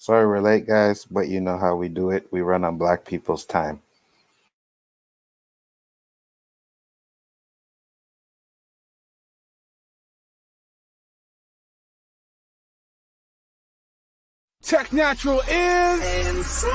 Sorry we're late, guys, but you know how we do it. We run on Black people's time. Tech Natural is insane.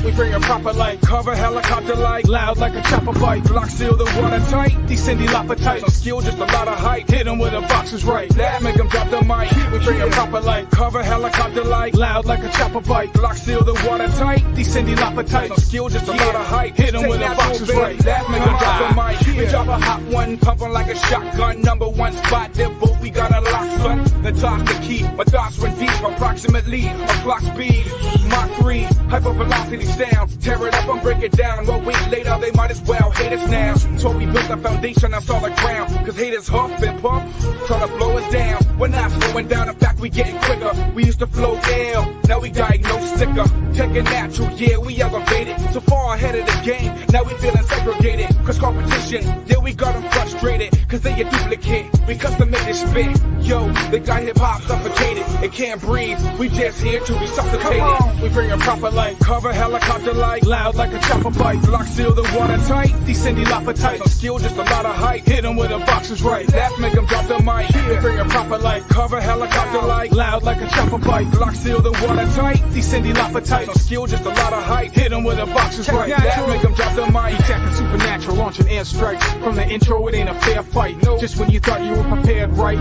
We bring a proper light, cover helicopter light, loud like a chopper bite, block seal the watertight, descend lopatight, no skill, just a lot of height, hit them with a boxer's right, that make them drop the mic. We bring a proper light, cover helicopter light, loud like a chopper bite, block seal the watertight, descend lopatight, no skill, just a lot of height, hit them with a boxer's right, that make them drop the mic. We drop a hot one, pumping like a shotgun, number one spot, they're both, we got a lock, son. The talk the key, my thoughts run deep, approximately a clock speed, Mach 3, hyper velocity sound, tear it up and break it down. Well, wait later, they might as well hate us now. So we built a foundation on solid ground, cause haters huff and puff, try to blow us down. We're not slowing down, in fact, we getting quicker. We used to flow ill, now we diagnose sicker. Taking natural, yeah, we elevated, so far ahead of the game, now we feeling segregated. Cause competition, yeah, we got them frustrated, cause they a duplicate, we custom made this spit. Yo, they got hip-hop suffocated, it can't breathe, we just here to resuscitate it. We bring a proper light, cover helicopter light, loud like a chopper bite, block seal the watertight, descend lopatight, no skill, just a lot of height, hit them with a boxer's right, that make them drop the mic. We bring a proper light, cover helicopter light, loud like a chopper bite, block seal the watertight, descend lopatight, no skill, just a lot of height, hit them with a boxer's right, that make them drop the mic. Attacking supernatural, launching air strikes, from the intro it ain't a fair fight, no. Just when you thought you were prepared, right,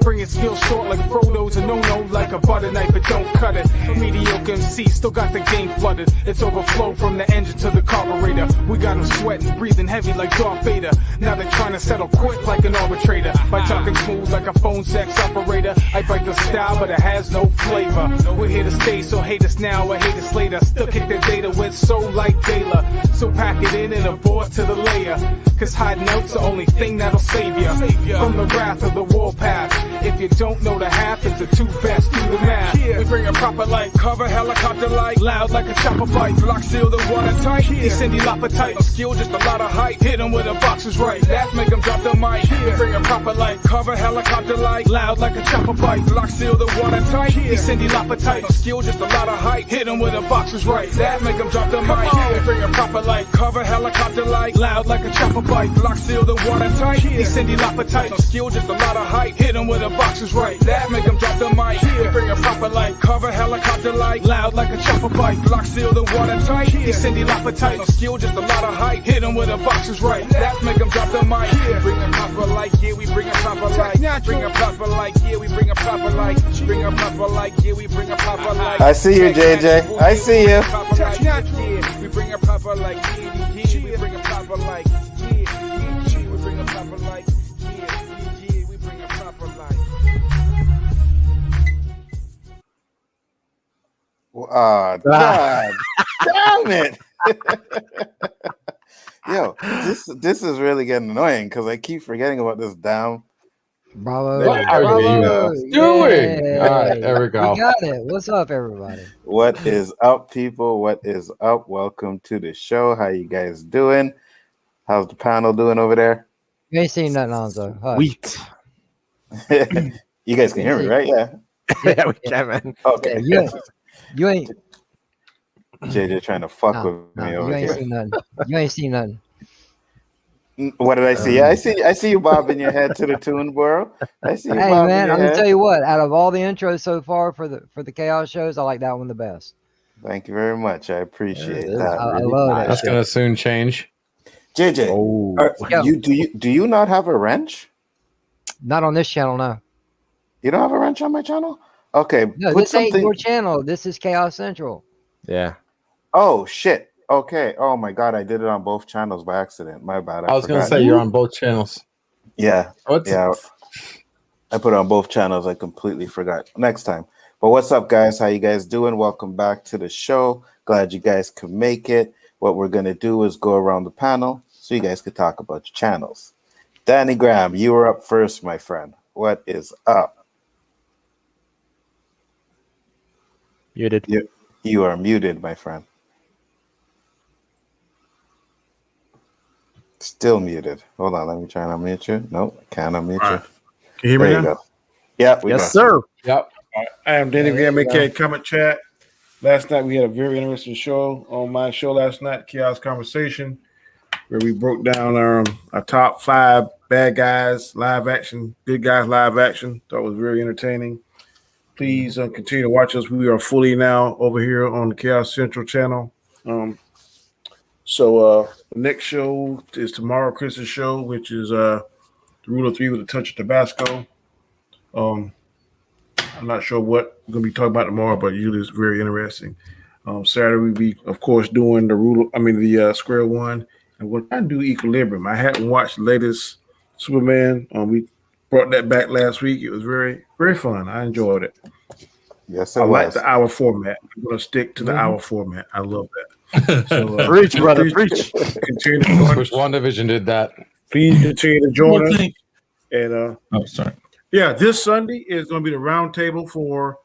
bringing skills short like Frodo's and no like a butter knife, but don't cut it. Mediocre MC still got the game flooded, it's overflow from the engine to the carburetor. We got them sweating, breathing heavy like Darth Vader. Now they're trying to settle quick like an arbitrator. By talking smooth like a phone sex operator. I bite the style, but it has no flavor. We're here to stay, so hate us now or hate us later. Still kick the data with soul like Taylor. So pack it in and abort to the layer. Cause hide notes the only thing that'll save ya from the wrath of the warpath. If you don't know the half, it's the two best, do the math. We bring a proper light, cover helicopter light, loud like a chopper bite, block seal the watertight, descend lopatight, no skill, just a lot of height, hit them with a boxer's right, that make them drop the mic. We bring a proper light, cover helicopter light, loud like a chopper bite, block seal the watertight, descend lopatight, no skill, just a lot of height, hit them with a boxer's right, that make them drop the mic. We bring a proper light, cover helicopter light, loud like a chopper bite, block seal the watertight, descend lopatight, no skill, just a lot of height, hit them with a boxer's right, that make them drop the mic. We bring a proper light, cover helicopter light, loud like a chopper bite, block seal the watertight, descend lopatight, no skill, just a lot of height, hit them with a boxer's right, that make them drop the mic. Bring a proper light, yeah, we bring a proper light, bring a proper light, yeah, we bring a proper light, bring a proper light, yeah, we bring a proper light. I see you, JJ. I see you. Yeah, we bring a proper light, yeah, we bring a proper light, yeah, we bring a proper light, yeah, we bring a proper light. Oh, God. Damn it. Yo, this is really getting annoying because I keep forgetting about this damn. Bravo. What are you doing? All right, there we go. We got it. What's up, everybody? What is up, people? What is up? Welcome to the show. How you guys doing? How's the panel doing over there? You ain't seen nothing, Alonzo. Hush. Wheat. You guys can hear me, right? Yeah. Yeah, we can, man. Okay. Yeah, you ain't. JJ trying to fuck with me You over ain't here. seen nothing. You ain't seen nothing. What did I see? I see you bobbing your head to the tune, bro. I see you Hey bobbing man, your I'm gonna head. tell you what. Out of all the intros so far for the Chaos shows, I like that one the best. Thank you very much. I appreciate Yeah, that. I love that. That's gonna soon change. JJ, Oh, do you not have a wrench? Not on this channel, no. You don't have a wrench on my channel? Okay, No, put this ain't something. your channel. This is Chaos Central. yeah. Oh shit. Okay. Oh my god, I did it on both channels by accident. My bad. I was gonna forgot. say you're on both channels. Yeah. What's Yeah. I put it on both channels. I completely forgot. Next time. But what's up, guys? How you guys doing? Welcome back to the show. Glad you guys could make it. What we're gonna do is go around the panel so you guys could talk about your channels. Danny Graham, you were up first, my friend. What is up? muted? You are muted, my friend. Still muted. Hold on, let me try and unmute you. Nope, can't unmute All you. right. Can you hear me There you now? go. Yeah, we got Yes, sir. Yep. I am Danny Graham, aka Comment Chat. Last night we had a very interesting show on my show last night, Chaos Conversation, where we broke down our top 5 bad guys live action, good guys live action. Thought it was very entertaining. Please continue to watch us. We are fully now over here on the Chaos Central channel. So the next show is tomorrow, Chris's show, which is the Rule of 3 with a touch of Tabasco. I'm not sure what we're going to be talking about tomorrow, but usually it's very interesting. Saturday we'll be, of course, doing the Square One, and we're trying to do Equilibrium. I hadn't watched the latest Superman. We brought that back last week. It was very, very fun. I enjoyed it. Yes, I like the hour format. I'm going to stick to the hour format. I love that. So, preach, brother, preach. Continue to join Wish WandaVision did that. Please continue to join us. And sorry. Yeah, this Sunday is going to be the round table for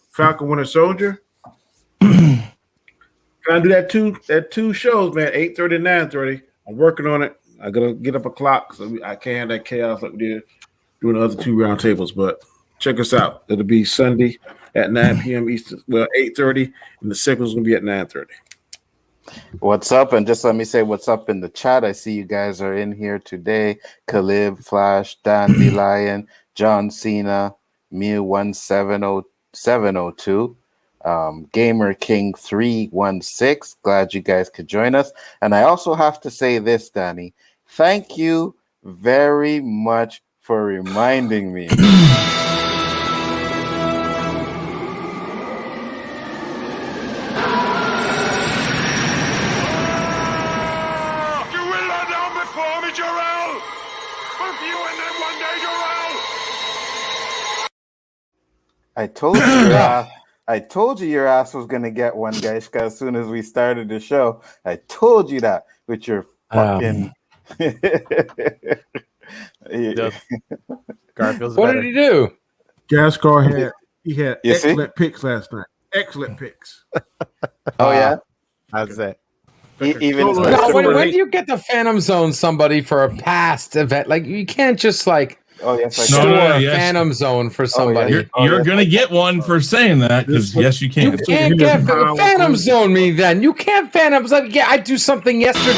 Falcon Winter Soldier. Can I do that two shows, man? 8:30 and 9:30. I'm working on it. I gotta get up a clock, so I can't have that chaos like we did doing the other 2 round tables. But check us out. It'll be Sunday at 9 p.m. Eastern. Well, 8:30, and the second one's gonna be at 9:30. What's up? And just let me say what's up in the chat. I see you guys are in here today. Khalib, Flash, Dandelion, John Cena, Mew1700702, Gamer King 316. Glad you guys could join us. And I also have to say this, Danny. Thank you very much for reminding me. I told you your ass was gonna get one, guys. As soon as we started the show, I told you that with your fucking. Garfield's What better. did he do? Gascar had You see? excellent picks last night. Excellent picks. Oh yeah, That's it. even No, when do you get the Phantom Zone somebody for a past event? Like you can't just like oh yes, I store can. No, a yes. Phantom Zone for somebody. You're gonna get one for saying that because yes, you can. You can't get Phantom Zone me then. You can't Phantom Zone. Yeah, I do something yesterday.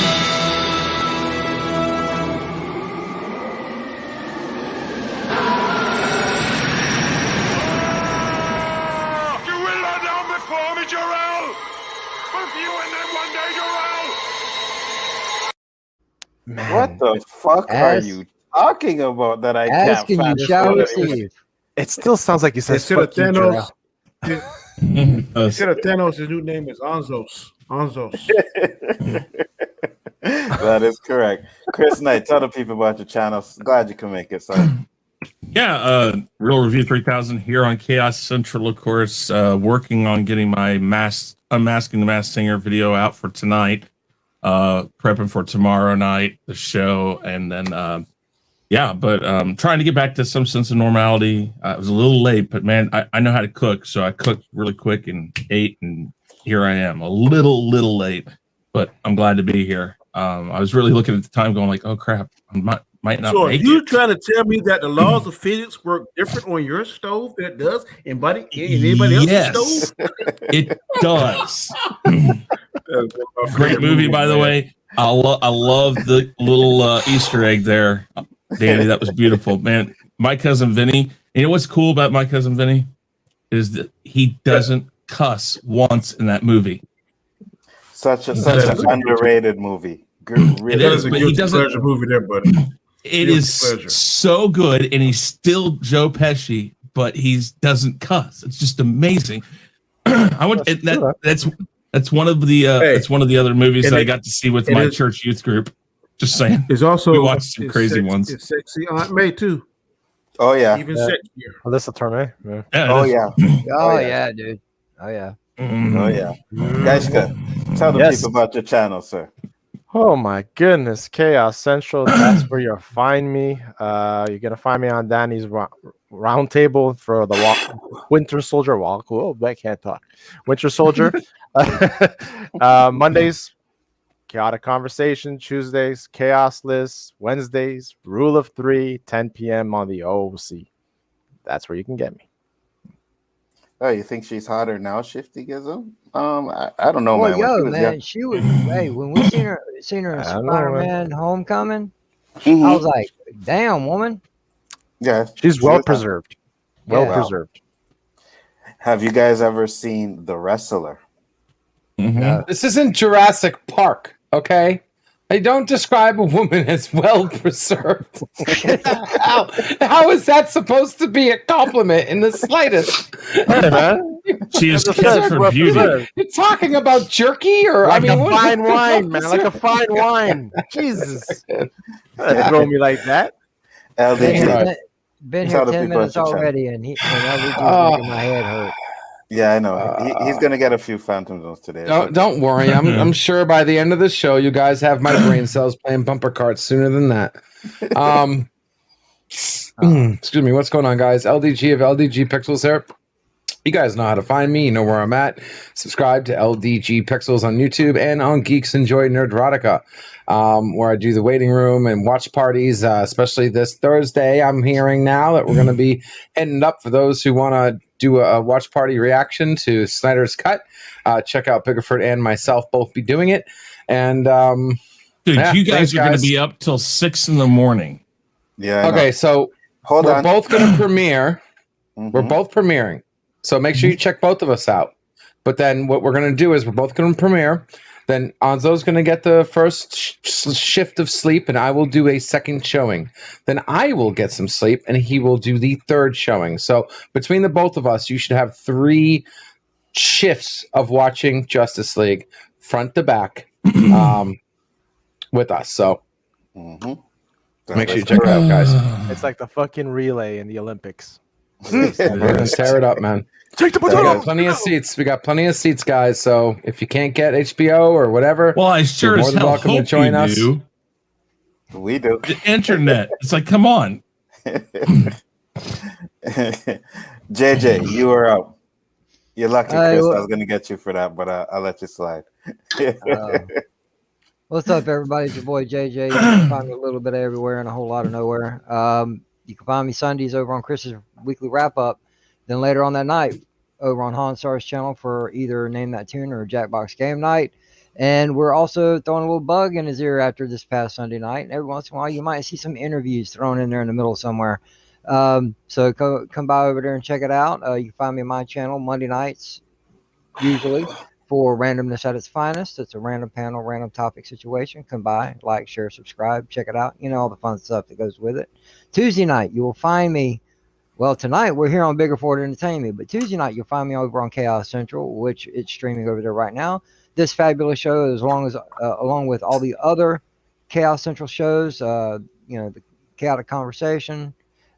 Man. What the fuck are you talking about that I Ask can't and find? you shall receive. It still sounds like you said Instead of fuck you, Thanos, Jarrell. instead of Thanos, his new name is Anzos. Anzos. That is correct. Chris Knight, tell the people about your channel. Glad you can make it. Sorry. Yeah, Real Review 3000 here on Chaos Central, of course, working on getting my Unmasking the Masked Singer video out for tonight, prepping for tomorrow night, the show, and then, trying to get back to some sense of normality. I was a little late, but man, I know how to cook, so I cooked really quick and ate, and here I am, a little late, but I'm glad to be here. I was really looking at the time going like, oh crap, I might not So are make you it. trying to tell me that the laws of physics work different on your stove than it does in anybody else's stove? It does. Great movie, by the way. I love the little Easter egg there, Danny. That was beautiful, man. My cousin Vinny. You know what's cool about my cousin Vinny is that he doesn't cuss once in that movie. Such an underrated movie. Really, It is, a but he guilty doesn't. pleasure movie there, buddy. It Guilty is pleasure. so good, and he's still Joe Pesci, but he doesn't cuss. It's just amazing. I would. That's one of the that's one of the other movies that I got to see with my church youth group. Just saying. It's also we watched some crazy ones. It's sexy Aunt May too. Oh yeah, Even sexier. Alyssa Torme. Yeah. Oh yeah. Oh yeah, dude. Oh yeah. Oh yeah. Guys, tell the people about your channel, sir. Oh my goodness, Chaos Central. That's where you'll find me. You're gonna find me on Danny's roundtable for the Winter Soldier walk. Oh, I can't talk. Winter Soldier. Mondays, Chaotic Conversation. Tuesdays, Chaos List. Wednesdays, Rule of 3, 10 p.m. on the OC. That's where you can get me. Oh, you think she's hotter now, Shifty Gizmo? I don't know, Well, man. When she yo, was man, she was. Hey, when we seen her in I don't know, man. Spider-Man: Homecoming, young. I was like, damn, woman. Yeah, She's she well was- preserved. Well Yeah. preserved. Have you guys ever seen The Wrestler? Mhm. No. This isn't Jurassic Park, okay? I don't describe a woman as well preserved. How is that supposed to be a compliment in the slightest? Hey, man. She is That's kept for well beauty. preserved. You're talking about jerky, or Like I mean, a what- fine wine, man. Like a fine wine. Jesus. Don't throw me like that. Been LDG. here, Right. been Tell here the 10 people minutes at your channel. already, and LVG's Oh. making my head hurt. Yeah, I know. He's gonna get a few Phantom Zones today. Don't worry. I'm sure by the end of the show, you guys have my brain cells playing bumper carts sooner than that. Excuse me. What's going on, guys? LDG of LDG Pixels here. You guys know how to find me. You know where I'm at. Subscribe to LDG Pixels on YouTube and on Geeks Enjoy Nerdrotica, where I do the waiting room and watch parties, especially this Thursday. I'm hearing now that we're going to be heading up for those who want to do a watch party reaction to Snyder's Cut. Check out Biggerford and myself both be doing it. And Dude, yeah, you guys thanks, are going to guys. be up till 6 a.m. Yeah. I know. okay, so Hold we're on. both going to premiere. We're Mhm. both premiering. So make sure you check both of us out. But then what we're going to do is we're both going to premiere. Then Anzo's going to get the first shift of sleep, and I will do a second showing. Then I will get some sleep, and he will do the third showing. So between the both of us, you should have 3 shifts of watching Justice League front to back with us. So Mhm. make sure you Let's check it go. out, guys. It's like the fucking relay in the Olympics. We're gonna tear it up, man. Take the We potato. got plenty of seats. We got plenty of seats, guys. So if you can't get HBO or whatever, Well, I sure you're more as than hell welcome to hope join you us. do. We do. The internet. It's like, come on. JJ, you are up. You're lucky, Chris. Hey, I well- was gonna get you for that, but I'll let you slide. What's up, everybody? It's your boy JJ. You can find me a little bit everywhere and a whole lot of nowhere. You can find me Sundays over on Chris's weekly wrap up. Then later on that night, over on Hansar's channel for either Name That Tune or Jackbox Game Night. And we're also throwing a little bug in his ear after this past Sunday night. And every once in a while, you might see some interviews thrown in there in the middle somewhere. So come by over there and check it out. You can find me on my channel Monday nights, usually, for randomness at its finest. It's a random panel, random topic situation. Come by, like, share, subscribe, check it out. You know, all the fun stuff that goes with it. Tuesday night, you will find me. Well, tonight we're here on Biggerford Entertainment, but Tuesday night you'll find me over on Chaos Central, which it's streaming over there right now. This fabulous show, along with all the other Chaos Central shows, the Chaotic Conversation,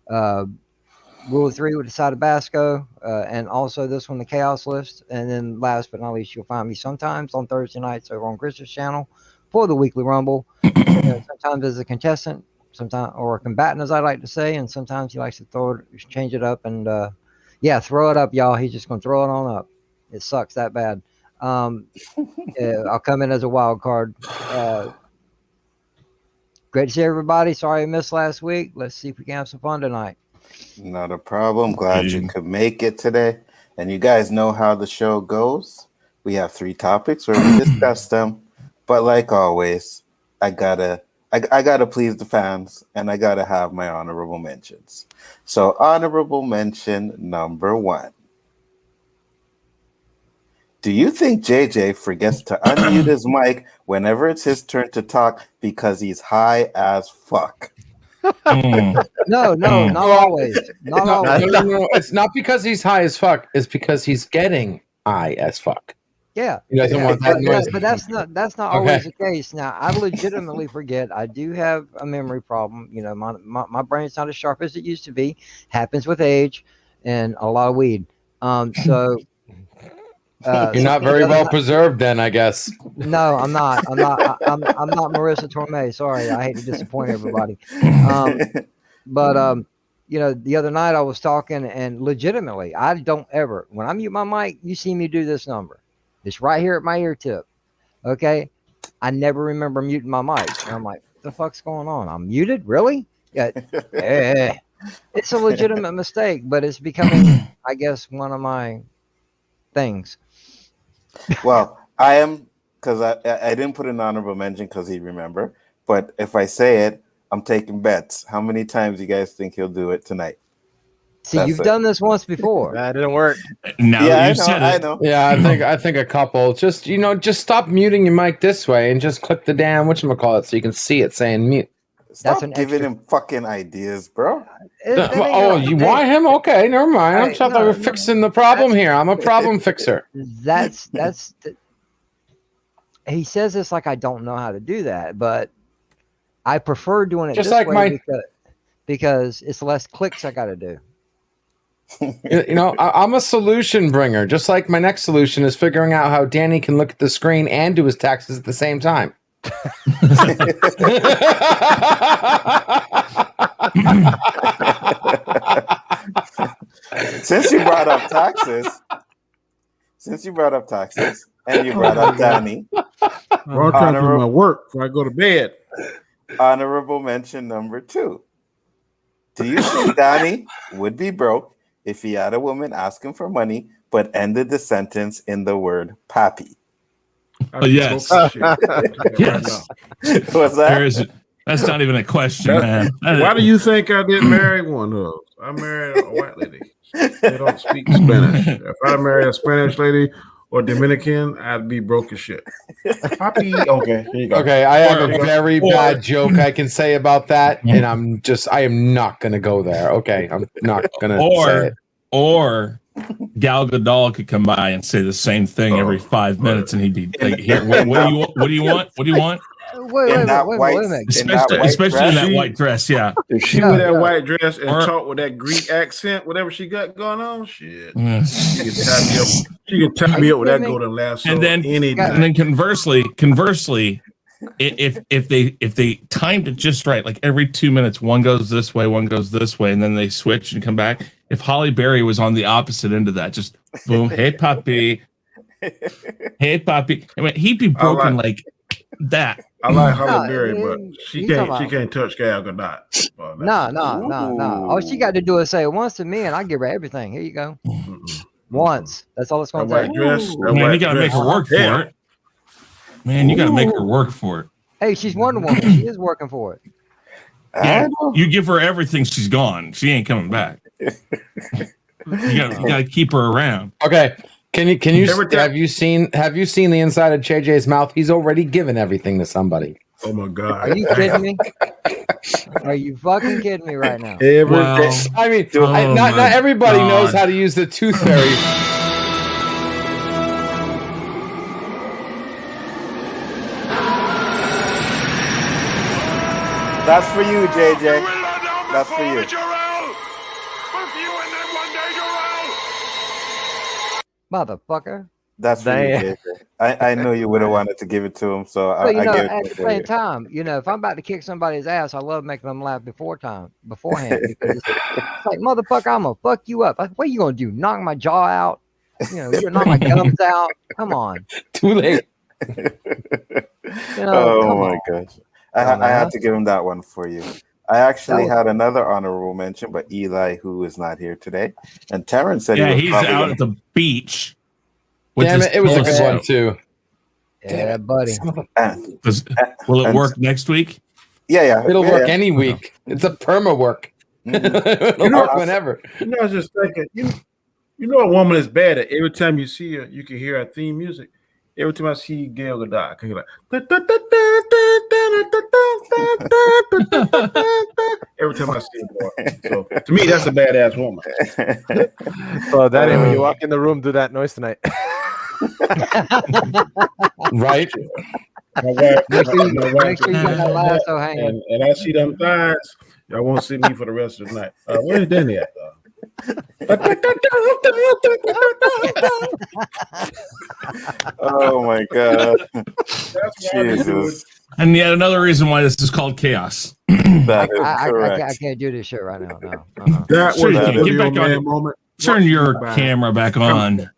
Rule of 3 with the side of Basco, and also this one, the Chaos List. And then last but not least, you'll find me sometimes on Thursday nights over on Chris's channel for the Weekly Rumble. Sometimes as a contestant, sometimes or a combatant, as I like to say, and sometimes he likes to change it up and throw it up, y'all. He's just gonna throw it on up. It sucks that bad. I'll come in as a wild card. Great to see everybody. Sorry I missed last week. Let's see if we can have some fun tonight. Not a problem. Glad you could make it today. And you guys know how the show goes. We have 3 topics where we discuss them. But like always, I gotta please the fans, and I gotta have my honorable mentions. So honorable mention number 1. Do you think JJ forgets to unmute his mic whenever it's his turn to talk because he's high as fuck? No, not always. Not always. No. It's not because he's high as fuck. It's because he's getting high as fuck. Yeah. He doesn't want that noise. But that's not always the case. Now, I legitimately forget. I do have a memory problem. You know, my brain's not as sharp as it used to be. Happens with age and a lot of weed. You're not very well preserved, then, I guess. No, I'm not. I'm not Marissa Torme. Sorry, I hate to disappoint everybody. But the other night I was talking, and legitimately, I don't ever, when I mute my mic, you see me do this number. It's right here at my ear tip. Okay, I never remember muting my mic. And I'm like, what the fuck's going on? I'm muted, really? Yeah. it's a legitimate mistake, but it's becoming, I guess, one of my things. Well, I am, because I didn't put an honorable mention because he remember. But if I say it, I'm taking bets. How many times you guys think he'll do it tonight? See, That's you've it. done this once before. That didn't work. Now Yeah, that I you know. said I it, know. Yeah, I think a couple. Just stop muting your mic this way and just click the damn whatchamacallit so you can see it saying mute. Stop an giving extra- him fucking ideas, bro. You want him? Okay, never mind. I'm Hey, thought no, we're no, fixing the problem that's- here. I'm a problem fixer. He says this like I don't know how to do that, but I prefer doing it Just this like way because it's less clicks I got to do. I'm a solution bringer. Just like my next solution is figuring out how Danny can look at the screen and do his taxes at the same time. Since you brought up taxes, and you brought up Danny, Bro, I'm trying to do my work before I go to bed. honorable mention number 2. Do you think Danny would be broke if he had a woman ask him for money, but ended the sentence in the word pappy? Yes. Yes. What's that? That's not even a question, man. Why do you think I didn't marry one of those? I married a white lady. They don't speak Spanish. If I married a Spanish lady or Dominican, I'd be broke as shit. Papi. Okay, here you go. Okay, I have a very bad joke I can say about that, and I am not going to go there. Okay, I'm not going to say it. Or Gal Gadot could come by and say the same thing every 5 minutes, and he'd be like, "Here, what do you want? What do you want? What do you want?" Wait a minute. Especially in that white dress, yeah. If she wear that white dress and talk with that Greek accent, whatever she got going on, shit, she can tie me up with that golden lasso. And then conversely, if they timed it just right, like every 2 minutes, one goes this way, one goes this way, and then they switch and come back. If Holly Berry was on the opposite end of that, just boom, hey puppy, hey puppy, I mean, he'd be broken like that. I like Holly Berry, but she can't touch Gal Gadot. No. All she got to do is say it once to me, and I give her everything. Here you go. Once. That's all it's going to take. Man, you got to make her work for it. Man, you got to make her work for it. Hey, she's Wonder Woman. She is working for it. Yeah, you give her everything, she's gone. She ain't coming back. You got to keep her around. Okay. Can you have you seen the inside of JJ's mouth? He's already given everything to somebody. Oh my god! Are you kidding me? Are you fucking kidding me right now? I mean, not everybody knows how to use the tooth fairy. That's for you, JJ. That's for you. Motherfucker. That's for you, JJ. I knew you would have wanted to give it to him, so I gave it at the same time, if I'm about to kick somebody's ass, I love making them laugh beforehand. Because it's like, motherfucker, I'm gonna fuck you up. What are you gonna do? Knock my jaw out? You're gonna knock my gums out? Come on. Too late. Oh my gosh. I had to give him that one for you. I actually had another honorable mention, but Eli-Who is not here today. And Terrence said he's out at the beach. Damn it, it was a good one too. Yeah, buddy. Will it work next week? Yeah. It'll work any week. It's a perma work. It'll work whenever. I was just thinking, you know a woman is bad at every time you see her, you can hear her theme music. Every time I see Gal Gadot, I can hear like every time I see her. So to me, that's a badass woman. So Danny, when you walk in the room, do that noise tonight. Right. Make sure you got that lasso hanging. And I see them thighs, y'all won't see me for the rest of the night. Where's Danny at, though? Oh my god. Jesus. And yet another reason why this is called chaos. That is correct. I can't do this shit right now. No. That was get back on moment. Turn your camera back on.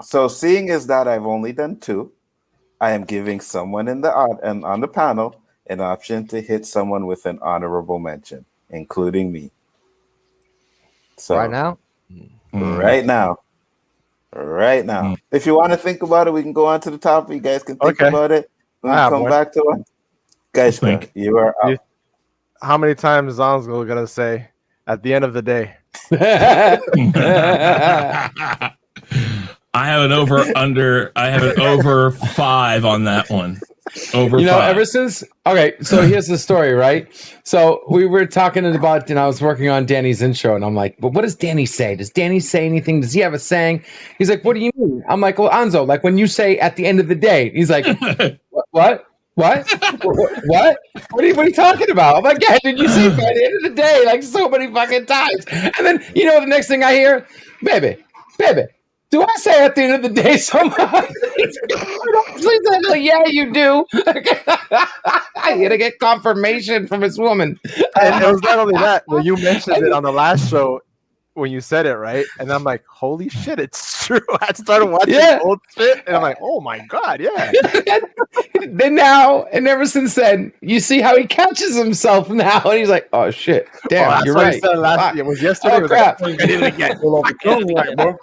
So seeing as that I've only done 2, I am giving someone on the panel an option to hit someone with an honorable mention, including me. So Right now? right now. Right now. If you want to think about it, we can go on to the topic. You guys can think Okay. about it. We I can have come one. back to it. Guys, think. you are up. How many times Zonzo gonna say at the end of the day? I have an over 5 on that one. Over You know, 5. ever since so here's the story, right? So we were talking about, I was working on Danny's intro, and I'm like, well, what does Danny say? Does Danny say anything? Does he have a saying? He's like, what do you mean? I'm like, well, Anzo, like when you say at the end of the day. He's like, what? What? What are you talking about? I'm like, yeah, did you say by the end of the day like so many fucking times? And then the next thing I hear, baby, do I say at the end of the day so much? Like, yeah, you do. I gotta get confirmation from his woman. And it was not only that, when you mentioned it on the last show, when you said it, right? And I'm like, holy shit, it's true. I started watching old shit, and I'm like, oh my God, yeah. Then now, and ever since then, you see how he catches himself now, and he's like, oh shit, damn, you're right. It was yesterday. Oh, crap. I did it again. All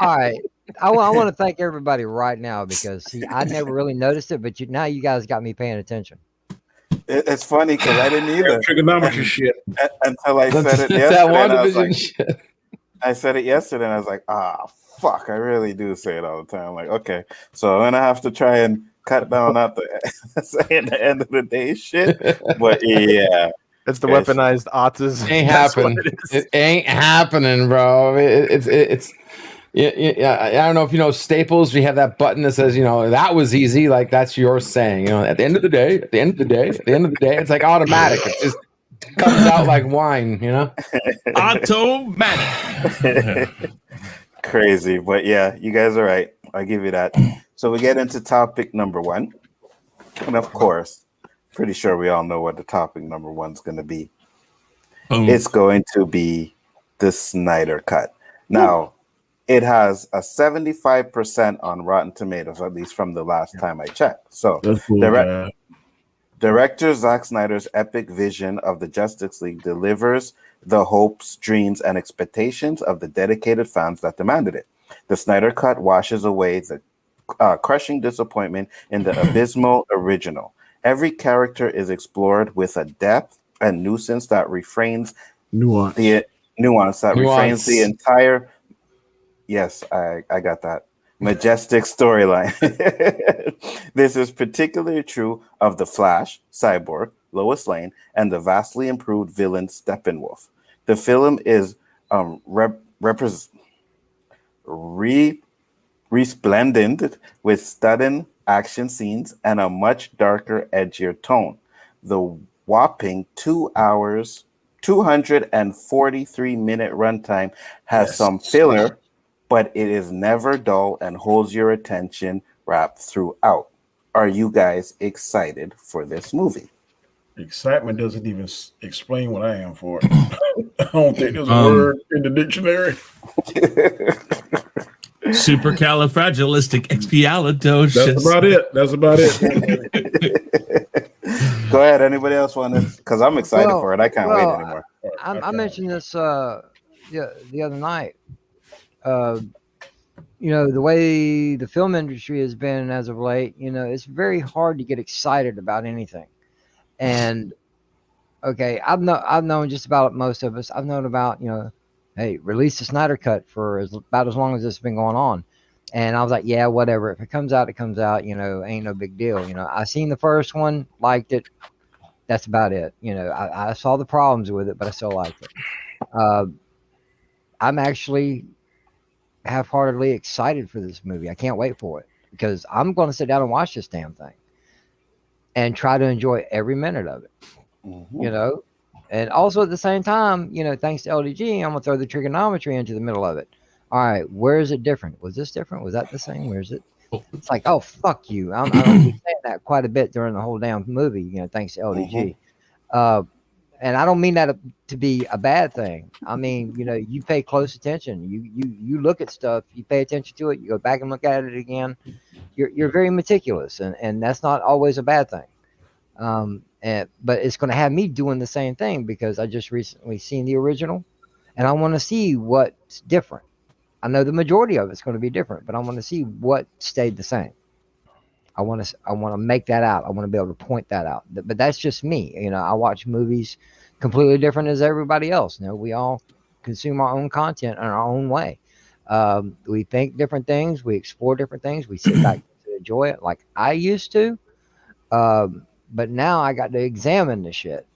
right. I want to thank everybody right now because I never really noticed it, but now you guys got me paying attention. It's funny because I didn't either. Trigonometry shit. Until I said it yesterday. And I was like, I said it yesterday, and I was like, fuck, I really do say it all the time. I'm like, okay, so I'm gonna have to try and cut down at the end of the day shit. But yeah. It's the weaponized autism. Ain't happening. It ain't happening, bro. It's yeah. I don't know if you know Staples. We have that button that says, that was easy. Like that's your saying. At the end of the day, it's like automatic. It just comes out like wine. Automatic. Crazy, but yeah, you guys are right. I'll give you that. So we get into topic number 1, and of course, pretty sure we all know what the topic number 1 is going to be. It's going to be the Snyder Cut. Now, it has a 75% on Rotten Tomatoes, at least from the last time I checked. So, director Zack Snyder's epic vision of the Justice League delivers the hopes, dreams, and expectations of the dedicated fans that demanded it. The Snyder Cut washes away the crushing disappointment in the abysmal original. Every character is explored with a depth and nuance that refrains the entire. Yes, I got that. Majestic storyline. This is particularly true of the Flash, Cyborg, Lois Lane, and the vastly improved villain Steppenwolf. The film is resplendent with stunning action scenes and a much darker, edgier tone. The whopping 2 hours, 243-minute runtime has some filler, but it is never dull and holds your attention wrapped throughout. Are you guys excited for this movie? Excitement doesn't even explain what I am for it. I don't think there's a word in the dictionary. Supercalifragilisticexpialidocious. That's about it. Go ahead. Anybody else want to? Because I'm excited for it. I can't wait anymore. I mentioned this the other night. The way the film industry has been as of late, it's very hard to get excited about anything. And okay, I've known just about most of us. I've known about, hey, release the Snyder Cut for about as long as it's been going on. And I was like, yeah, whatever. If it comes out, it comes out. Ain't no big deal. I seen the first one, liked it. That's about it. I saw the problems with it, but I still liked it. I'm actually half-heartedly excited for this movie. I can't wait for it because I'm going to sit down and watch this damn thing and try to enjoy every minute of it. Mm-hmm. And also at the same time, thanks to LDG, I'm going to throw the trigonometry into the middle of it. All right, where is it different? Was this different? Was that the same? Where is it? It's like, oh, fuck you. I'm saying that quite a bit during the whole damn movie, thanks to LDG. Mm-hmm. And I don't mean that to be a bad thing. I mean, you pay close attention. You look at stuff, you pay attention to it, you go back and look at it again. You're very meticulous, and that's not always a bad thing. But it's going to have me doing the same thing because I just recently seen the original, and I want to see what's different. I know the majority of it's going to be different, but I want to see what stayed the same. I want to make that out. I want to be able to point that out. But that's just me. You know, I watch movies completely different as everybody else. You know, we all consume our own content in our own way. We think different things. We explore different things. We sit back to enjoy it like I used to. But now I got to examine the shit,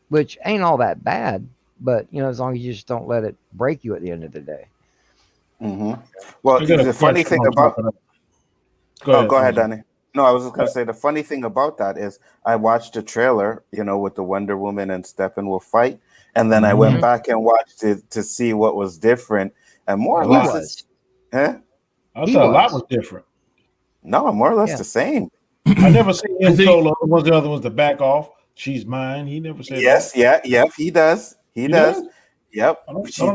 which ain't all that bad. But, you know, as long as you just don't let it break you at the end of the day. Well, I got a the funny thing question on about top of that. go ahead, Danny. No, I was just gonna say the funny thing about that is I watched the trailer, you know, with the Wonder Woman and Steppenwolf fight, and then I went back and watched it to see what was different, and more or less, it's, I thought a lot was different. No, more or less the same. I never seen him told the other ones to back off. She's mine. He never said that. He does. He does. Yep. She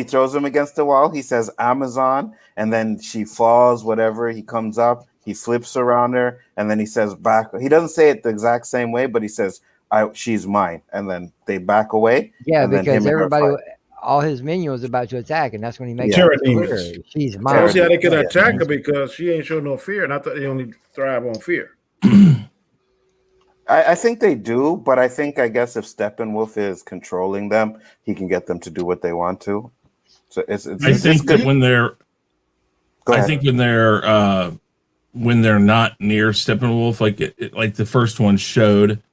throws him against the wall. He says Amazon, and then she falls, whatever. He comes up, he flips around her, and then he says back. He doesn't say it the exact same way, but he says, she's mine. And then they back away. Yeah, because everybody, all his minion was about to attack, and that's when he makes it clear. She's mine. I don't see how they could attack her because she ain't showing no fear, and I thought they only thrive on fear. I think they do, but I guess if Steppenwolf is controlling them, he can get them to do what they want to. So I think that when they're not near Steppenwolf, like the first one showed,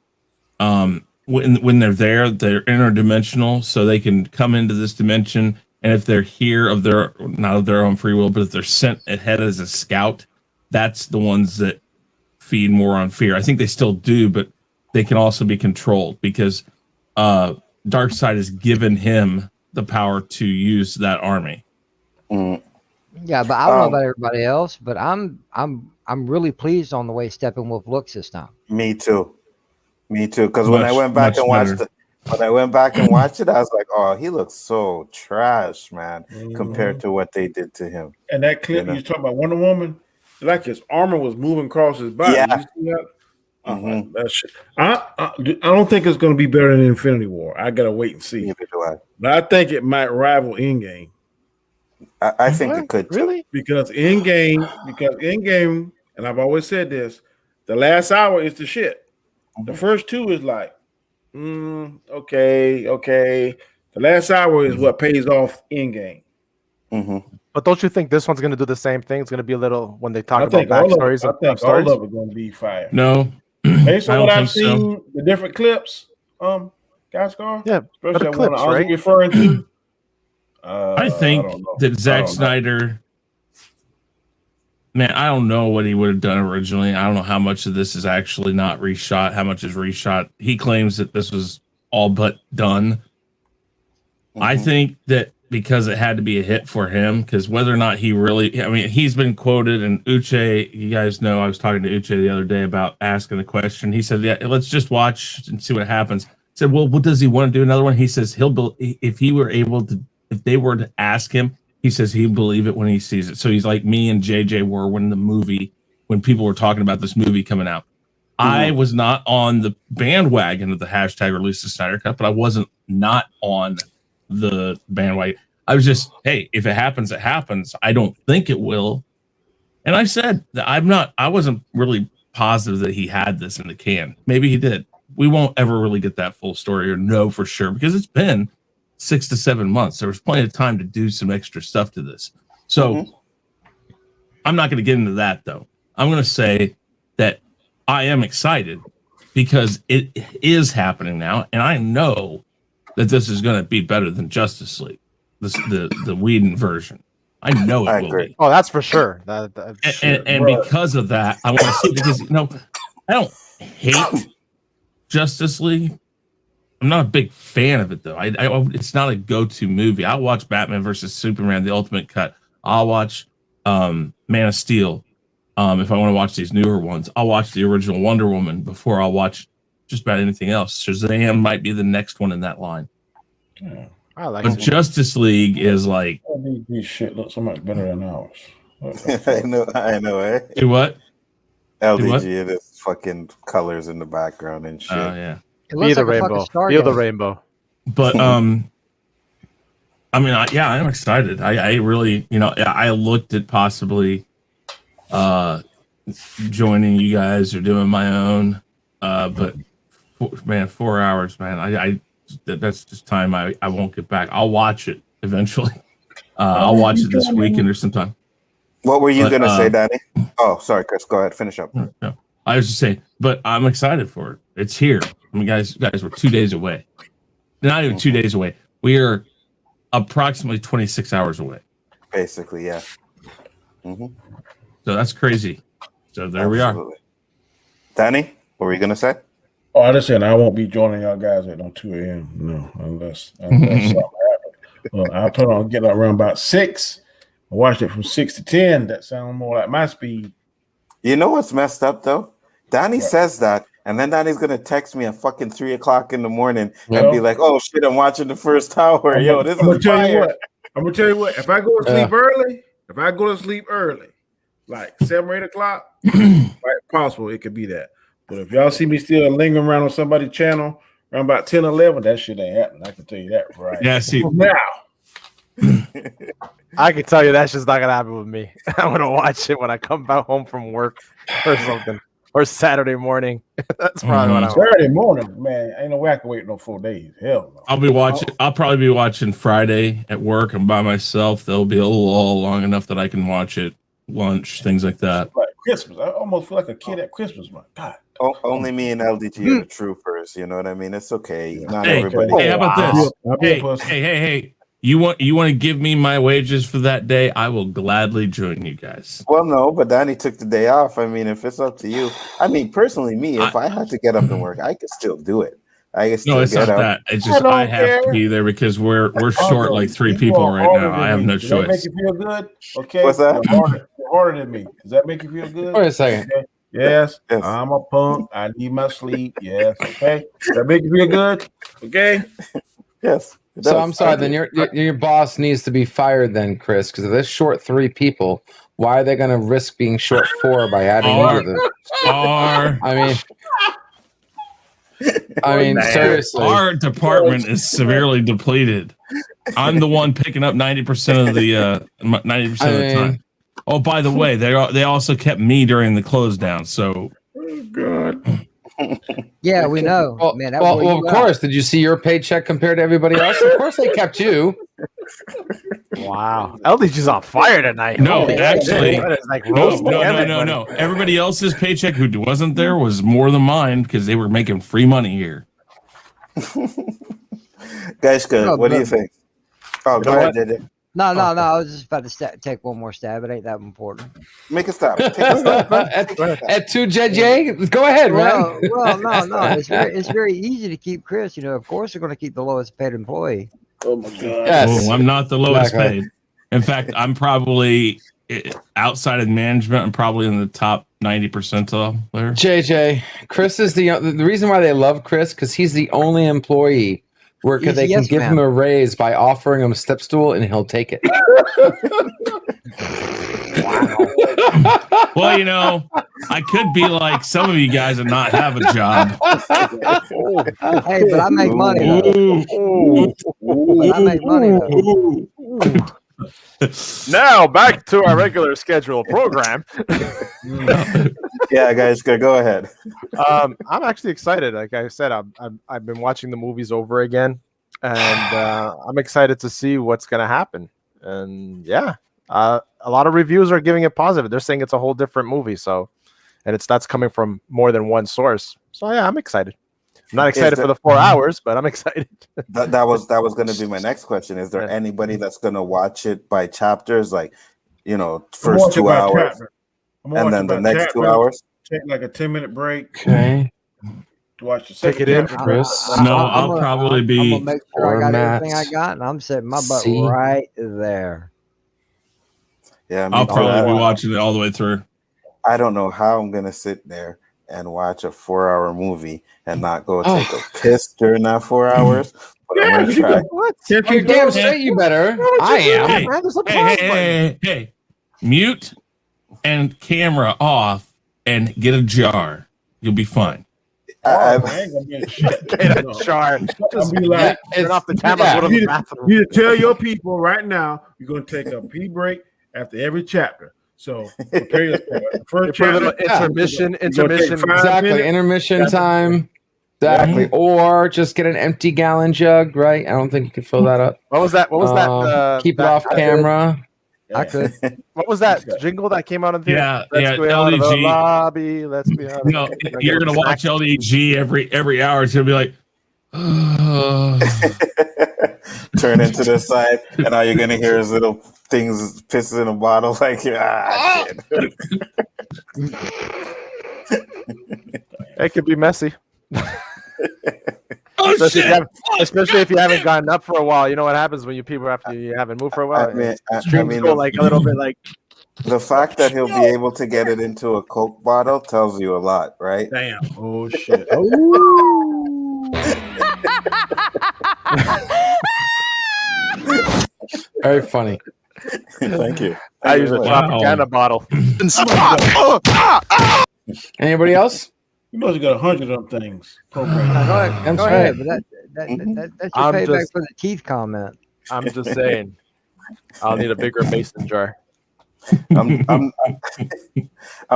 when they're there, they're interdimensional, so they can come into this dimension. And if they're here not of their own free will, but if they're sent ahead as a scout, that's the ones that feed more on fear. I think they still do, but they can also be controlled because Darkseid has given him the power to use that army. Yeah, but I don't know about everybody else, but I'm really pleased on the way Steppenwolf looks this time. Me too. Because when I went back and watched it, I was like, oh, he looks so trash, man, compared to what they did to him. And that clip you was talking about Wonder Woman, like his armor was moving across his body. Yeah. You see that? That shit. I don't think it's going to be better than Infinity War. I gotta wait and see. But I think it might rival Endgame. I think it could really because Endgame, and I've always said this: the last hour is the shit. The first two is like, okay. The last hour is what pays off Endgame. But don't you think this one's going to do the same thing? It's going to be a little when they talk about backstories. I think all of it going to be fire. No, based on what I've seen, the different clips, Gascar, especially the one I was referring to. I think that Zack Snyder, man, I don't know what he would have done originally. I don't know how much of this is actually not reshot, how much is reshot. He claims that this was all but done. I think that because it had to be a hit for him, because whether or not he really, I mean, he's been quoted, and Uche, you guys know, I was talking to Uche the other day about asking the question. He said, yeah, let's just watch and see what happens. I said, well, what does he want to do another one? He says if they were to ask him, he says he'd believe it when he sees it. So he's like me and JJ were when people were talking about this movie coming out. I was not on the bandwagon of the hashtag release the Snyder Cut, but I wasn't not on the bandwagon. I was just, hey, if it happens, it happens. I don't think it will. And I said that I wasn't really positive that he had this in the can. Maybe he did. We won't ever really get that full story or know for sure because it's been 6 to 7 months. There was plenty of time to do some extra stuff to this. So I'm not going to get into that though. I'm going to say that I am excited because it is happening now. And I know that this is going to be better than Justice League, the Whedon version. I know it will be. Oh, that's for sure. And because of that, I want to see because I don't hate Justice League. I'm not a big fan of it though. It's not a go-to movie. I'll watch Batman versus Superman, the Ultimate Cut. I'll watch Man of Steel. If I want to watch these newer ones, I'll watch the original Wonder Woman before I'll watch just about anything else. Shazam might be the next one in that line. Yeah. But Justice League is like these shit look so much better than ours. I know, eh? Do what? LDG and its fucking colors in the background and shit. Oh yeah. Feel the rainbow. Feel the rainbow. But I mean, I'm excited. I really, I looked at possibly joining you guys or doing my own, but 4 hours, man. That's just time I won't get back. I'll watch it eventually. I'll watch it this weekend or sometime. What were you gonna say, Danny? Oh, sorry, Chris. Go ahead. Finish up. No, I was just saying, but I'm excited for it. It's here. I mean, guys, we're 2 days away. Not even 2 days away. We are approximately 26 hours away. Basically, yeah. Mm-hmm. So that's crazy. So there we are. Danny, what were you gonna say? Oh, I just said I won't be joining y'all guys at 2 a.m. No, unless something happens. I plan on getting up around about 6. I watched it from 6 to 10. That sounds more like my speed. You know what's messed up though? Danny says that, and then Danny's gonna text me at fucking 3 o'clock in the morning and be like, "Oh shit, I'm watching the first hour." Yo, this is fire. I'm gonna tell you what. If I go to sleep early, like 7 or 8 o'clock, right, possible it could be that. But if y'all see me still lingering around on somebody's channel around about 10, 11, that shit ain't happening. I can tell you that right. Yeah, see now. I can tell you that's just not gonna happen with me. I'm gonna watch it when I come back home from work or something, or Saturday morning. That's probably what I want. Saturday morning, man. Ain't no way I can wait no 4 days. Hell no. I'll probably be watching Friday at work. I'm by myself. There'll be a lull long enough that I can watch it. Lunch, things like that. Like Christmas. I almost feel like a kid at Christmas. My God. Only me and LDG are the troopers. You know what I mean? It's okay. Not everybody. Hey, how about this? Hey. You want to give me my wages for that day? I will gladly join you guys. Well, no, but Danny took the day off. I mean, if it's up to you. I mean, personally, if I had to get up and work, I could still do it. I can still no, it's get not up. that. It's just I have to be there because we're short like 3 people right now. I have no choice. choice. Does that make you feel good? Okay. What's that? You're harder than me. Does that make you feel good? Wait a second. Okay. Yes. I'm a punk. I need my sleep. Yes. Okay. Does that make you feel good? Okay. Yes. So I'm sorry. Then your boss needs to be fired, then, Chris. Because if they're short 3 people, why are they going to risk being short 4 by adding you to the? I mean, seriously, our department is severely depleted. I'm the one picking up 90% of the 90% of the time. Oh, by the way, they also kept me during the close down. So, oh God. Yeah, we know. Well, man, of course. Did you see your paycheck compared to everybody else? Of course, they kept you. Wow, LDG's on fire tonight. No, actually, like no. Everybody else's paycheck who wasn't there was more than mine because they were making free money here. Guys, good. What do you think? Oh, go ahead, JJ. No. I was just about to take one more stab. It ain't that important. Make a stop. Take a stop. At 2 JJ, go ahead, man. Well, no. It's very easy to keep Chris. Of course, they're going to keep the lowest paid employee. Oh my God. Yes. Oh, I'm not the lowest paid. In fact, I'm probably outside of management. I'm probably in the top 90 percentile there. JJ, Chris is the reason why they love Chris because he's the only employee where they can give him a raise by offering him a step stool and he'll take it. Well, I could be like some of you guys and not have a job. Hey, but I make money. I make money. Now back to our regular schedule program. Yeah, guys, go ahead. I'm actually excited. Like I said, I've been watching the movies over again, and I'm excited to see what's gonna happen. And yeah, a lot of reviews are giving it positive. They're saying it's a whole different movie. So, and that's coming from more than one source. So yeah, I'm excited. I'm not excited for the 4 hours, but I'm excited. that was going to be my next question. Is there anybody that's going to watch it by chapters, like first 2 hours, and then the next 2 hours? Take like a 10-minute break. Okay. To watch the second Take it in, chapter. Chris. I'll probably be. I'm gonna make sure I got everything I got, and I'm setting my butt right there. Yeah, I'll probably be watching it all the way through. I don't know how I'm gonna sit there and watch a 4-hour movie and not go take a piss during that 4 hours. But I'm gonna try. You're damn straight you better. I am. Hey. Mute and camera off and get a jar. You'll be fine. I ain't gonna be in shit. Get a chart. I'll be like, Turn off the camera. Go to the bathroom. you need to tell your people right now you're gonna take a pee break after every chapter. So prepare yourself. First Put a little chapter, intermission. Exactly. minutes. Intermission time. Exactly. Or just get an empty gallon jug, right? I don't think you could fill that up. What was that? What was that? Keep it that- off camera. I could. What was that jingle that came out in theater? Yeah, Let's go out of the LDG. lobby. Let's be out of No, you're gonna watch LDG every hour. It's gonna be like, Turn into the side, and all you're gonna hear is little things pisses in a bottle. Like, shit. It could be messy. oh shit! Especially if you haven't gotten up for a while. You know what happens when you people after you haven't moved for a while. Streams go like a little bit like. The fact that he'll be able to get it into a Coke bottle tells you a lot, right? Damn. Oh shit. Very funny. Thank you. I use a Tropicana bottle. Anybody else? You must have got 100 of them things. Programmed. That's Go right. ahead, but that's your I'm payback just- for the teeth comment. I'm just saying. I'll need a bigger mason jar. I'm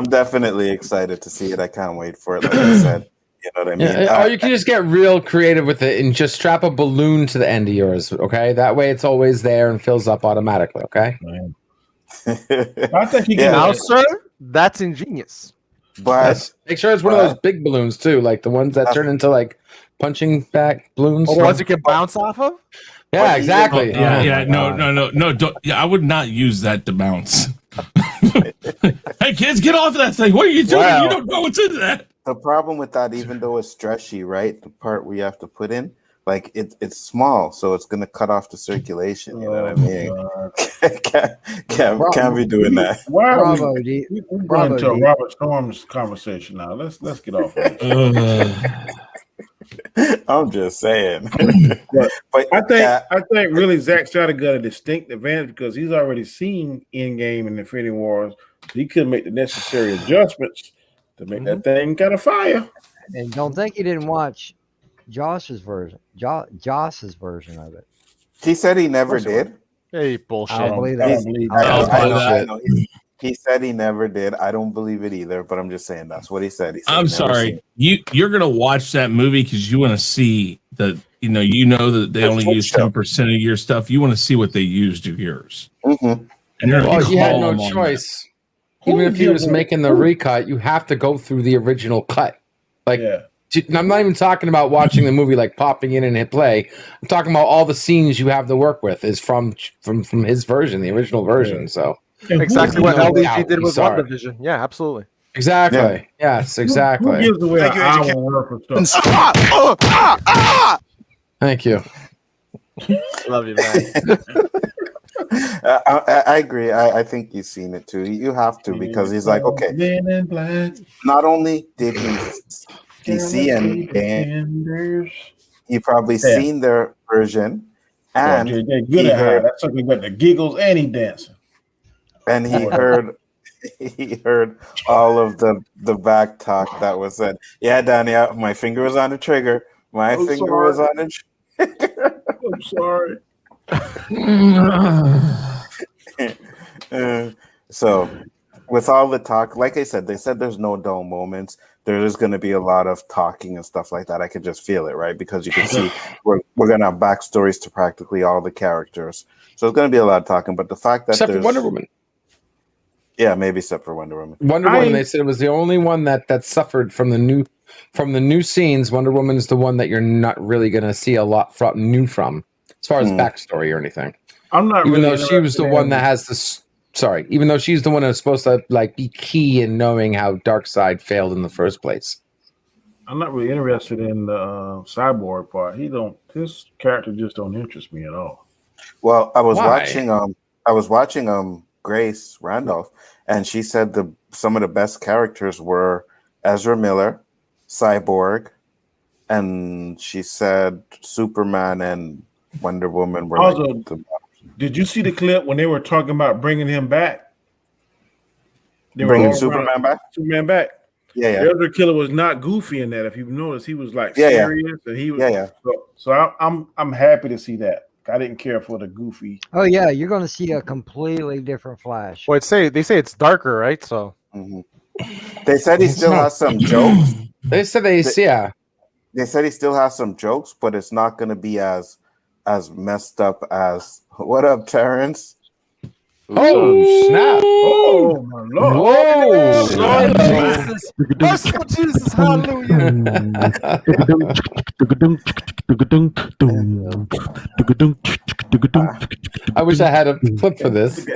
definitely excited to see it. I can't wait for it. Like I said, you know what I mean. Yeah, or you can just get real creative with it and just strap a balloon to the end of yours. Okay, that way it's always there and fills up automatically. Okay. I think you can. Now, sir, that's ingenious. but Yes. Make sure it's one of those big balloons too, like the ones that turn into like punching back balloons. Or the ones you can bounce off of? Yeah, exactly. Yeah, no. Don't. Yeah, I would not use that to bounce. Hey, kids, get off of that thing. What are you doing? Wow. You don't know what's in that. the problem with that, even though it's stretchy, right? The part we have to put in, like it's small, so it's gonna cut off the circulation. You know what I mean? can't be doing that. Why are Bravo, we D. going Bravo, into a D. Robert Storm's conversation now? Let's get off of this. I'm just saying. but I think really Zack Snyder got a distinct advantage because he's already seen Endgame and Infinity Wars. He could make the necessary adjustments to make that thing kind of fire. And don't think he didn't watch Josh's version. Josh's version of it. he said he never did. Hey, I bullshit. don't believe I that. don't believe I know. He said he never did. I don't believe it either, but I'm just saying that's what he said. He said I'm he never seen sorry. it. You're gonna watch that movie because you want to see that. You know that they only use 10% of your stuff. You want to see what they used of yours. Mhm. And you're Well, gonna he had call no them on choice. Even if he was making the recut, you have to go through the original cut. Like, Yeah. I'm not even talking about watching the movie, like popping in and hit play. I'm talking about all the scenes you have to work with is from his version, the original version. So Exactly what No LDG doubt, did we with saw One it. Division. Yeah, absolutely. exactly, Yeah. yes, Who exactly. gives away an hour worth of stuff? Thank you. Love you, man. I agree. I think you've seen it too. You have to because he's like, okay, Men in Black, not only did he see and Defenders. he probably seen their version and JJ, good he at her. heard That sucker got the giggles and he dancing. and he heard all of the back talk that was said. Yeah, Danny, my finger was on the trigger. My I'm finger sorry. was on the trigger. I'm sorry. So with all the talk, like I said, they said there's no dull moments. There is going to be a lot of talking and stuff like that. I could just feel it, right? Because you can see we're going to have backstories to practically all the characters. So it's going to be a lot of talking. But the fact that Except for there's Wonder Woman. Yeah, maybe except for Wonder Woman. Wonder Woman, they said it was the only one that suffered from the new scenes. Wonder Woman is the one that you're not really going to see a lot from as far as backstory or anything. I'm not Even really though she was the interested one in- that has this. Sorry, even though she's the one that's supposed to like be key in knowing how Darkseid failed in the first place. I'm not really interested in the cyborg part. His character just don't interest me at all. Well, I was Why? watching Grace Randolph, and she said some of the best characters were Ezra Miller, Cyborg, and she said Superman and Wonder Woman were Also, like the Did you see the clip when they were talking about bringing him back? They were bringing all around Superman back. Superman back. Yeah. Ezra Killer was not goofy in that. If you notice, he was like Yeah, serious, and he was. Yeah. So I'm happy to see that. I didn't care for the goofy. Oh yeah, you're going to see a completely different Flash. Well, they say it's darker, right? So They said he still has some jokes. They said they said he still has some jokes, but it's not going to be as messed up as. What up, Terrence? Oh snap! Oh my Lord! Whoa! Lord Jesus, Basco Jesus, hallelujah! I wish I had a clip for this.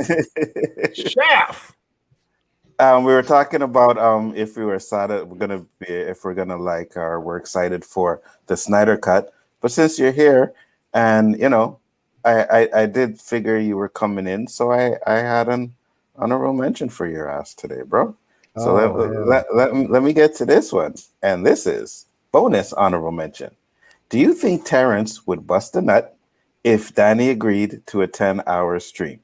Shaft. We were talking about if we were excited, we're excited for the Snyder Cut. But since you're here, and you know, I did figure you were coming in, so I had an honorable mention for your ass today, bro. So let me get to this one, and this is bonus honorable mention. Do you think Terrence would bust a nut if Danny agreed to a 10-hour stream?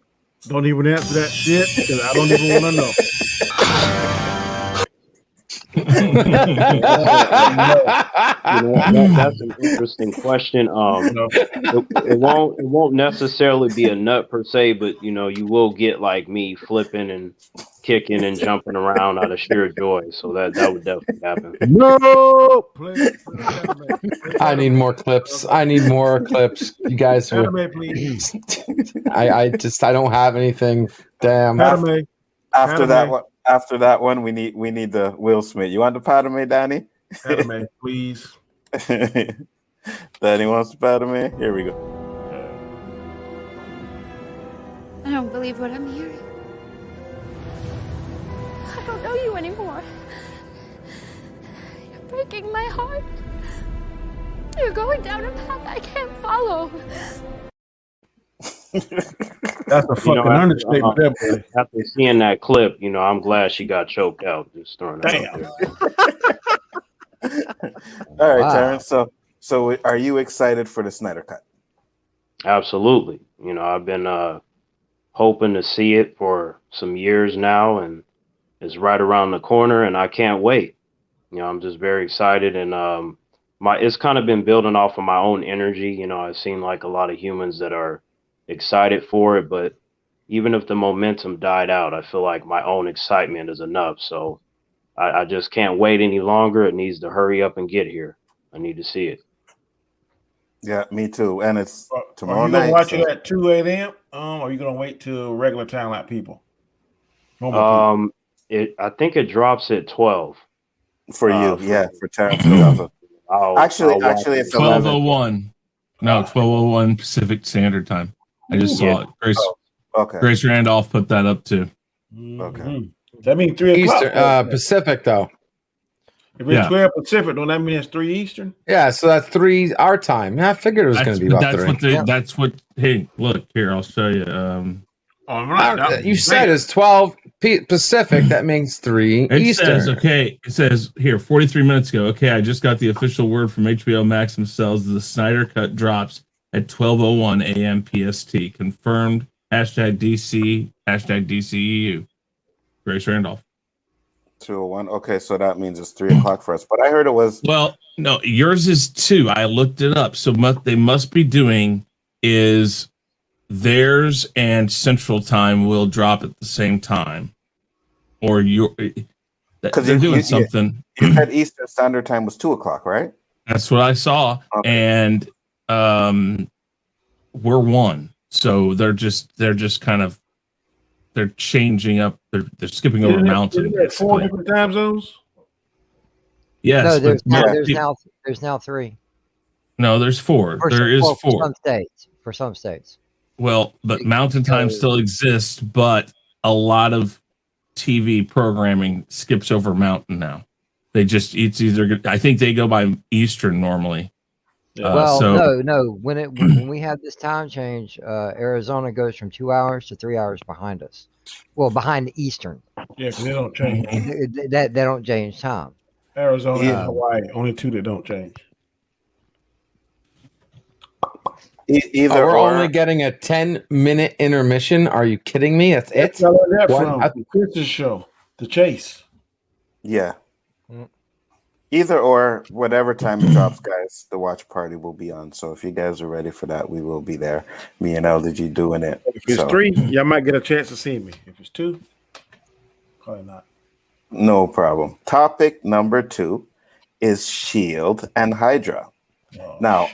Don't even answer that shit because I don't even want to know. That's an interesting question. It won't necessarily be a nut per se, but you will get like me flipping and kicking and jumping around out of sheer joy. So that would definitely happen. No, I need more clips. You guys are. Anime, please. I don't have anything. Damn. Anime. After that one, we need the Will Smith. You want the Padme, Danny? Anime, please. Danny wants the Padme. Here we go. I don't believe what I'm hearing. I don't know you anymore. You're breaking my heart. You're going down a path I can't follow. That's a fucking understatement, there, boy. After seeing that clip, I'm glad she got choked out. Just throwing that out there. All right, Terrence. So are you excited for the Snyder Cut? Absolutely. I've been hoping to see it for some years now, and it's right around the corner, and I can't wait. I'm just very excited, and it's kind of been building off of my own energy. I've seen like a lot of humans that are excited for it, but even if the momentum died out, I feel like my own excitement is enough. So I just can't wait any longer. It needs to hurry up and get here. I need to see it. Yeah, me too. And it's tomorrow Are you night. gonna watch it at 2 a.m.? Or are you gonna wait till regular time like people? I think it drops at 12. For you, for Terrence. Actually, it's 12:01. No, 12:01 Pacific Standard Time. I just saw it. Grace Randolph put that up too. Okay. That means 3 o'clock. Eastern, Pacific though. If it's 12 Pacific, don't that mean it's 3 Eastern? Yeah, so that's 3 our time. I figured it was going to be about 3. That's what. Hey, look here. I'll show you. You said it's 12 Pacific. That means 3 Eastern. It says here 43 minutes ago. Okay, I just got the official word from HBO Max themselves. The Snyder Cut drops at 12:01 a.m. PST. Confirmed. #DC. #DCEU. Grace Randolph. 2:01. Okay, so that means it's 3 o'clock for us. But I heard it was. Well, no, yours is 2. I looked it up. So what they must be doing is theirs and Central Time will drop at the same time, or because they're doing something. You said Eastern Standard Time was 2 o'clock, right? That's what I saw, and we're 1. So they're just kind of changing up. They're skipping over mountain. 4 different time zones. Yes, no, there's now 3. No, there's 4. There is 4 for some states. Well, but Mountain Time still exists, but a lot of TV programming skips over Mountain now. It's either, I think they go by Eastern normally. No. When we had this time change, Arizona goes from 2 hours to 3 hours behind us. Well, behind the Eastern. Yeah, because they don't change. They don't change time. Arizona and Hawaii, only 2 that don't change. We're only getting a 10-minute intermission. Are you kidding me? That's it? That's from Chris's show, The Chase. Yeah. Either or, whatever time it drops, guys, the watch party will be on. So if you guys are ready for that, we will be there. Me and LDG doing it. If it's 3, y'all might get a chance to see me. If it's 2, probably not. No problem. Topic number 2 is Shield and Hydra. Now,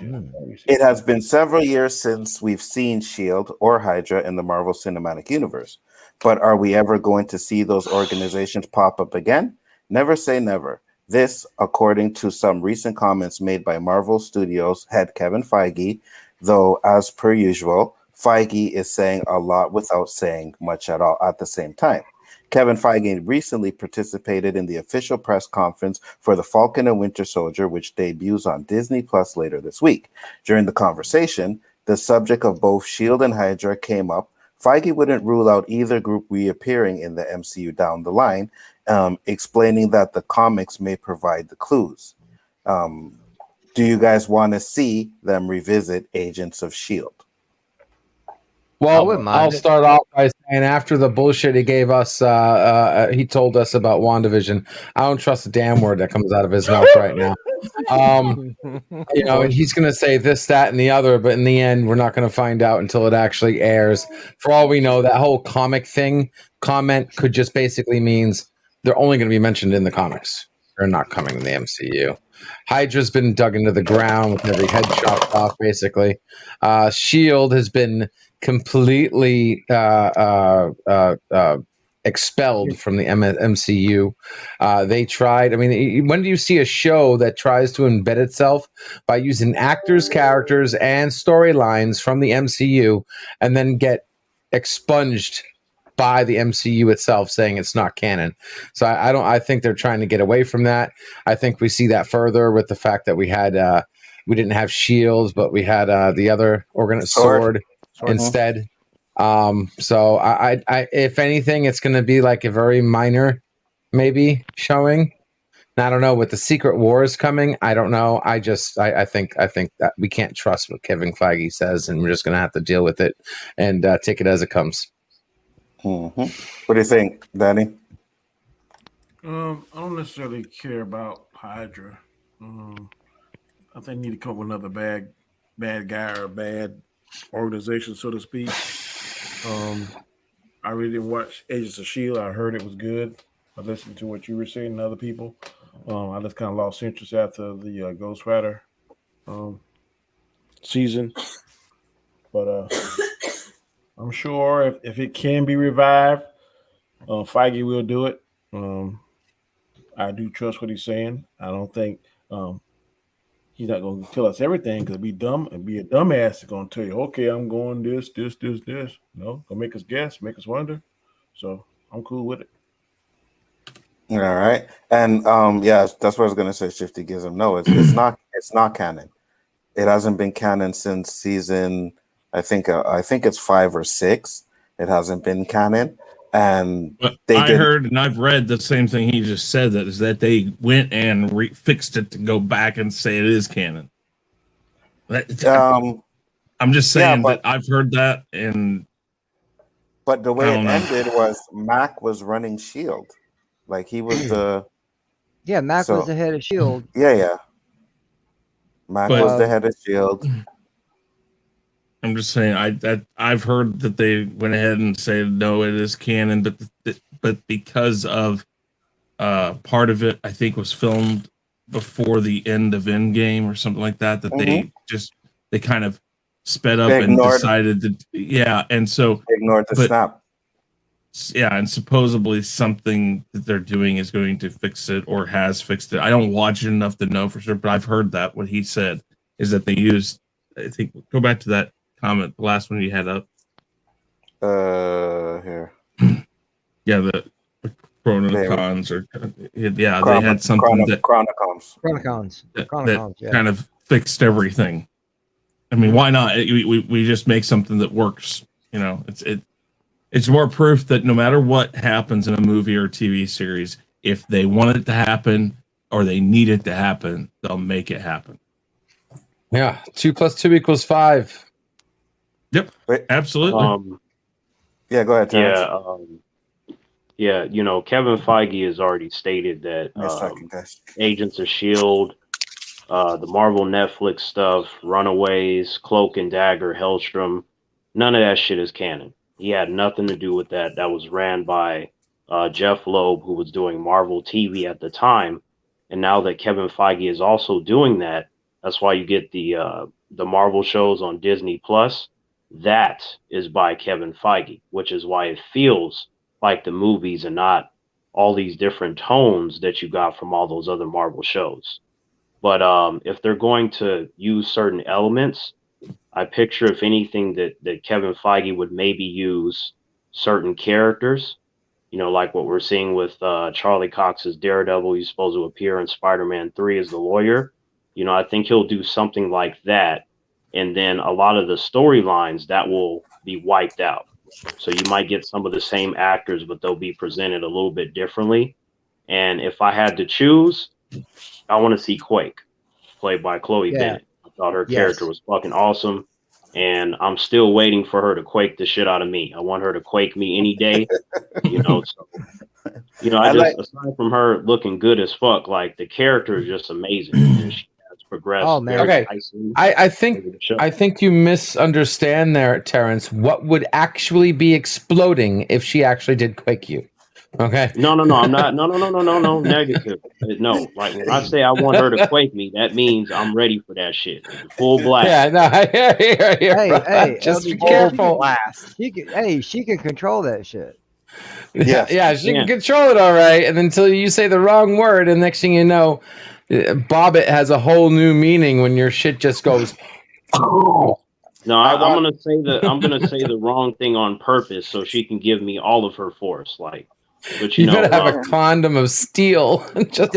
it has been several years since we've seen Shield or Hydra in the Marvel Cinematic Universe. But are we ever going to see those organizations pop up again? Never say never. This, according to some recent comments made by Marvel Studios head Kevin Feige, though as per usual, Feige is saying a lot without saying much at all at the same time. Kevin Feige recently participated in the official press conference for The Falcon and Winter Soldier, which debuts on Disney Plus later this week. During the conversation, the subject of both S.H.I.E.L.D. and Hydra came up. Feige wouldn't rule out either group reappearing in the MCU down the line, explaining that the comics may provide the clues. Do you guys want to see them revisit Agents of S.H.I.E.L.D.? Well, I'll start off by saying after the bullshit he gave us, he told us about WandaVision. I don't trust a damn word that comes out of his mouth right now. You know, and he's going to say this, that, and the other, but in the end, we're not going to find out until it actually airs. For all we know, that whole comic thing comment could just basically means they're only going to be mentioned in the comics. They're not coming in the MCU. Hydra's been dug into the ground with every head chopped off, basically. S.H.I.E.L.D. has been completely expelled from the MCU. They tried. I mean, when do you see a show that tries to embed itself by using actors, characters, and storylines from the MCU and then get expunged by the MCU itself, saying it's not canon? So I think they're trying to get away from that. I think we see that further with the fact that we didn't have shields, but we had the other sword instead. So I if anything, it's going to be like a very minor, maybe showing. I don't know. With the Secret Wars coming, I don't know. I think that we can't trust what Kevin Feige says, and we're just going to have to deal with it and take it as it comes. Mm-hmm. What do you think, Danny? I don't necessarily care about Hydra. I think they need to come up with another bad guy or bad organization, so to speak. I really didn't watch Agents of S.H.I.E.L.D. I heard it was good. I listened to what you were saying and other people. I just kind of lost interest after the Ghost Rider season. But I'm sure if it can be revived, Feige will do it. I do trust what he's saying. I don't think he's not going to tell us everything because it'd be dumb and be a dumbass that's going to tell you, okay, I'm going this. No, gonna make us guess, make us wonder. So I'm cool with it. All right, and yeah, that's what I was gonna say. Shifty gives him no. It's not canon. It hasn't been canon since season. I think it's 5 or 6. It hasn't been canon, and I heard and I've read the same thing he just said. That is that they went and fixed it to go back and say it is canon. I'm just saying that I've heard that, but the way it ended was Mac was running S.H.I.E.L.D. Like he was the Mac was the head of S.H.I.E.L.D. Yeah. Mac was the head of S.H.I.E.L.D. I'm just saying I've heard that they went ahead and said no, it is canon, but because of part of it, I think was filmed before the end of Endgame or something like that. They kind of sped up and decided to and so ignored the snap. Yeah, and supposedly something that they're doing is going to fix it or has fixed it. I don't watch it enough to know for sure, but I've heard that what he said is that they used. I think go back to that comment, the last one you had up. Here. Yeah, the Chronicons they had something Chronicons kind of fixed everything. I mean, why not? We just make something that works. You know, it's more proof that no matter what happens in a movie or TV series, if they want it to happen or they need it to happen, they'll make it happen. Yeah, 2 + 2 = 5. Yep, absolutely. Yeah, go ahead, Terrence. Yeah, you know, Kevin Feige has already stated that Nice talking, guys. Agents of S.H.I.E.L.D., the Marvel Netflix stuff, Runaways, Cloak and Dagger, Hellstrom, none of that shit is canon. He had nothing to do with that. That was ran by Jeff Loeb, who was doing Marvel TV at the time. And now that Kevin Feige is also doing that, that's why you get the Marvel shows on Disney Plus. That is by Kevin Feige, which is why it feels like the movies and not all these different tones that you got from all those other Marvel shows. But if they're going to use certain elements, I picture, if anything, that Kevin Feige would maybe use certain characters, you know, like what we're seeing with Charlie Cox's Daredevil. He's supposed to appear in Spider-Man 3 as the lawyer. You know, I think he'll do something like that. And then a lot of the storylines that will be wiped out. So you might get some of the same actors, but they'll be presented a little bit differently. And if I had to choose, I want to see Quake, played by Chloe Bennett. I thought her character was fucking awesome. And I'm still waiting for her to Quake the shit out of me. I want her to Quake me any day. You know, so, you know, aside from her looking good as fuck, like, the character is just amazing. And she has progressed. Oh, man. Okay. nicely I over the think you misunderstand there, Terrence. What would actually be exploding if she actually did Quake you? Okay. No, I'm not. No, negative. No, like, when I say I want her to Quake me, that means I'm ready for that shit. Full blast. Yeah, no, Hey, just be LDG, careful. She can control that shit. Yeah, she can control it all right, and until you say the wrong word, and next thing you know, Bobbit has a whole new meaning when your shit just goes. No, I'm gonna say the wrong thing on purpose so she can give me all of her force. Like, but you know, better have a condom of steel. Just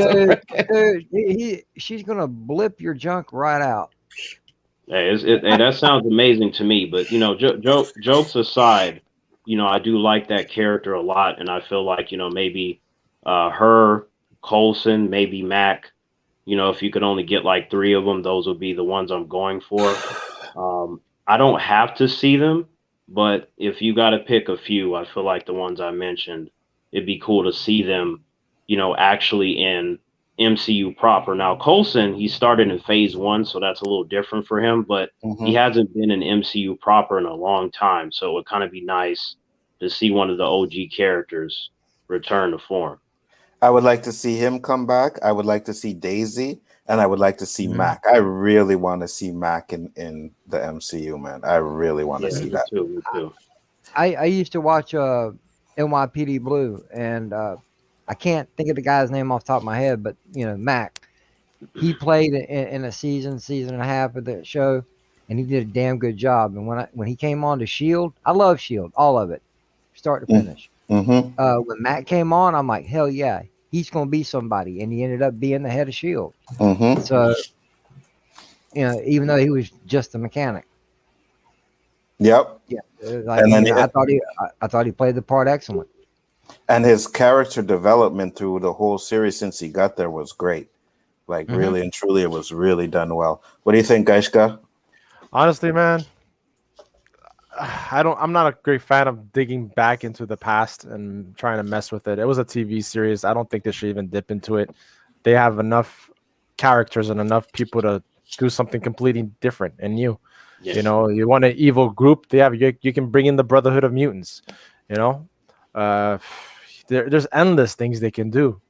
she's gonna blip your junk right out. hey, that sounds amazing to me. But, you know, jokes aside, you know, I do like that character a lot, and I feel like, you know, maybe her, Coulson, maybe Mac. You know, if you could only get like 3 of them, those would be the ones I'm going for. I don't have to see them, but if you got to pick a few, I feel like the ones I mentioned, it'd be cool to see them, you know, actually in MCU proper. Now, Coulson, he started in phase 1, so that's a little different for him, but he hasn't been in MCU proper in a long time. So it would kind of be nice to see one of the OG characters return to form. I would like to see him come back. I would like to see Daisy, and I would like to see Mac. I really want to see Mac in the MCU, man. I really want to see that. Me too. I used to watch NYPD Blue, and I can't think of the guy's name off the top of my head, but, you know, Mac. He played in a season and a half of the show, and he did a damn good job. And when he came on to S.H.I.E.L.D., I love S.H.I.E.L.D., all of it, start to finish. When Matt came on, I'm like, hell yeah, he's going to be somebody. And he ended up being the head of S.H.I.E.L.D. So, you know, even though he was just a mechanic. Yep. Yeah. Like, And then I thought he played the part excellent. And his character development through the whole series since he got there was great. Like, really and truly, it was really done well. What do you think, Gaishka? Honestly, man, I'm not a great fan of digging back into the past and trying to mess with it. It was a TV series. I don't think they should even dip into it. They have enough characters and enough people to do something completely different and new. Yeah. You know, you want an evil group, you can bring in the Brotherhood of Mutants. You know, there's endless things they can do,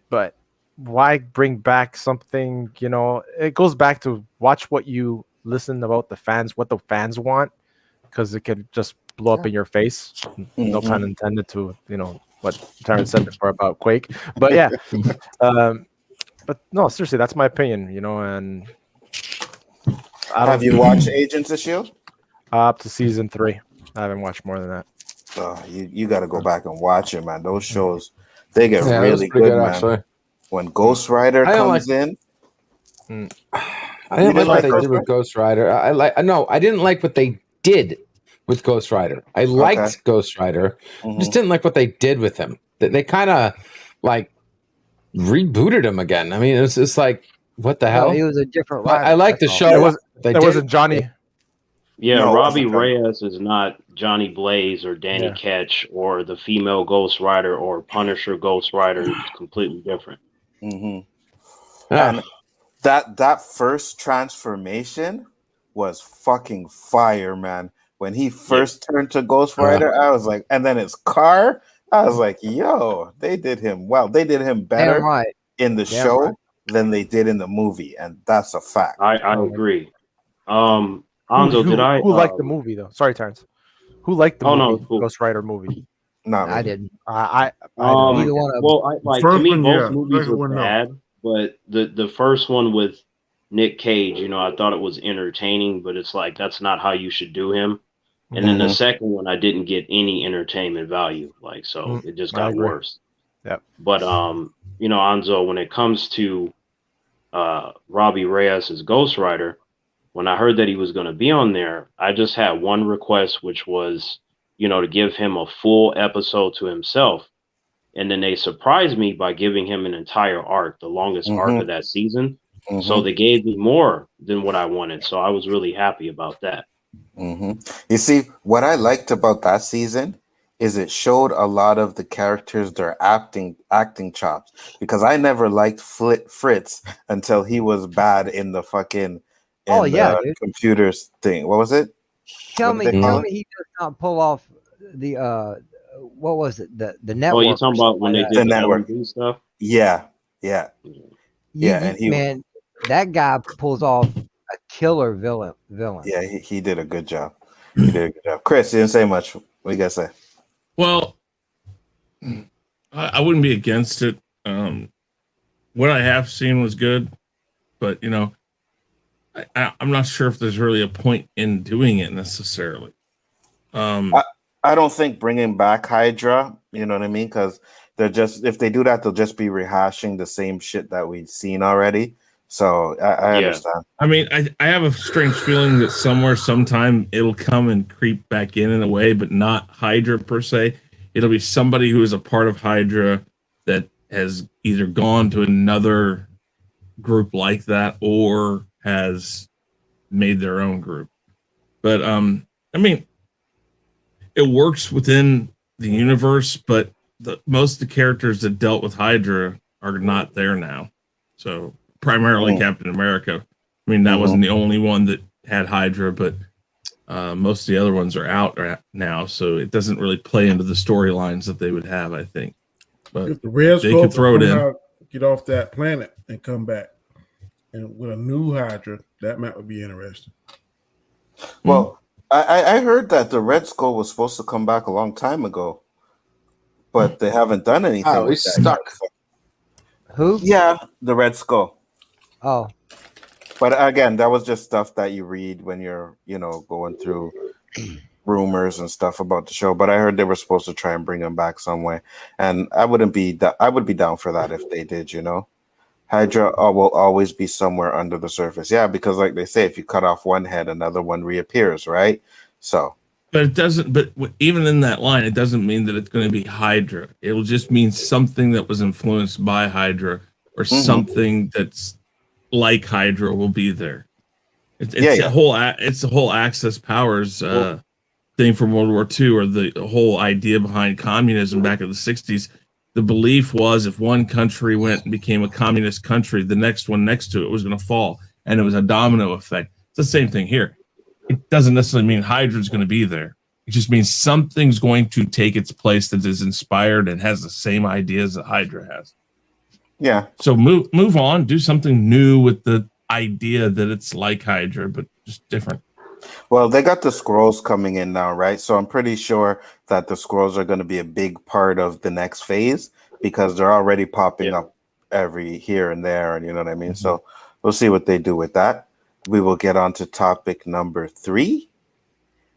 but why bring back something? You know, it goes back to watch what you listen about the fans, what the fans want, because it could just blow up in your face. No pun intended to, you know, what Terrence said before about Quake, but yeah. But no, seriously, that's my opinion. You know, and have you watched Agents of S.H.I.E.L.D.? Up to season 3. I haven't watched more than that. You got to go back and watch it, man. Those shows, they get really good, man. Actually. When Ghost Rider comes in. I didn't like what they did with Ghost Rider. I didn't like what they did with Ghost Rider. I liked Ghost Rider. Just didn't like what they did with him. They kind of like rebooted him again. I mean, it's just like, what the hell? He was a different rider. I like the show. There wasn't Johnny. Yeah, No, it Robbie wasn't Trendy. Reyes is not Johnny Blaze or Danny Yeah. Ketch or the female Ghost Rider or Punisher Ghost Rider. It's completely different. Mm-hmm. Ah, And that first transformation was fucking fire, man. When he first turned to Ghost Rider, I was like, and then his car, I was like, yo, they did him well. They did him better Damn right. in the Damn show right. than they did in the movie, and that's a fact. I agree. Anzo, did I? Who liked the movie though? Sorry, Terrence. Who liked the Oh, no, movie, cool. Ghost Rider movie? Not I me. didn't. I Neither one of them. Well, like to First me, one, both yeah. movies Second were one, no. bad, but the first one with Nick Cage, you know, I thought it was entertaining, but it's like that's not how you should do him. And then the Mhm. second one, I didn't get any entertainment value, like so it just I got agree. worse. Yep. But you know, Anzo, when it comes to Robbie Reyes as Ghost Rider, when I heard that he was going to be on there, I just had one request, which was, you know, to give him a full episode to himself. And then they surprised me by giving him an entire arc, the longest arc of that season. So they gave me more than what I wanted. So I was really happy about that. You see, what I liked about that season is it showed a lot of the characters their acting chops, because I never liked Fritz until he was bad in the fucking Dude. computers thing. What was it? Tell What me, did they call it? he does not pull off the what was it? The Oh, network. you're talking about when they that. did The the network. LED stuff? Yeah. And he Man, that guy pulls off a killer villain. Yeah, he did a good job. He did a good job. Chris, you didn't say much. What you gotta say? Well, I wouldn't be against it. What I have seen was good, but you know, I'm not sure if there's really a point in doing it necessarily. I don't think bringing back Hydra, you know what I mean? Because they're just, if they do that, they'll just be rehashing the same shit that we've seen already. So I understand. I mean, I have a strange feeling that somewhere, sometime, it'll come and creep back in a way, but not Hydra per se. It'll be somebody who is a part of Hydra that has either gone to another group like that or has made their own group. But I mean, it works within the universe, but most of the characters that dealt with Hydra are not there now. So primarily Captain America. I mean, that wasn't the only one that had Hydra, but most of the other ones are out now, so it doesn't really play into the storylines that they would have, I think. But If the Red they Skull could throw it in. out, get off that planet and come back, and with a new Hydra, that might be interesting. Well, I heard that the Red Skull was supposed to come back a long time ago, but they haven't done anything. Oh, with he's that stuck. yet, so. Who? Yeah, the Red Skull. Oh, But again, that was just stuff that you read when you're, you know, going through rumors and stuff about the show. But I heard they were supposed to try and bring him back some way, and I would be down for that if they did. You know, Hydra will always be somewhere under the surface. Yeah, because like they say, if you cut off one head, another one reappears, right? So. But it doesn't. But even in that line, it doesn't mean that it's going to be Hydra. It'll just mean something that was influenced by Hydra, or something that's like Hydra will be there. It's the whole Axis powers thing from World War II, or the whole idea behind communism back in the 60s. The belief was if one country went and became a communist country, the next one next to it was going to fall, and it was a domino effect. It's the same thing here. It doesn't necessarily mean Hydra's going to be there. It just means something's going to take its place that is inspired and has the same ideas that Hydra has. Yeah. So move on, do something new with the idea that it's like Hydra, but just different. Well, they got the scrolls coming in now, right? So I'm pretty sure that the scrolls are going to be a big part of the next phase, because they're already popping up every here and there, and you know what I mean? So we'll see what they do with that. We will get on to topic number 3.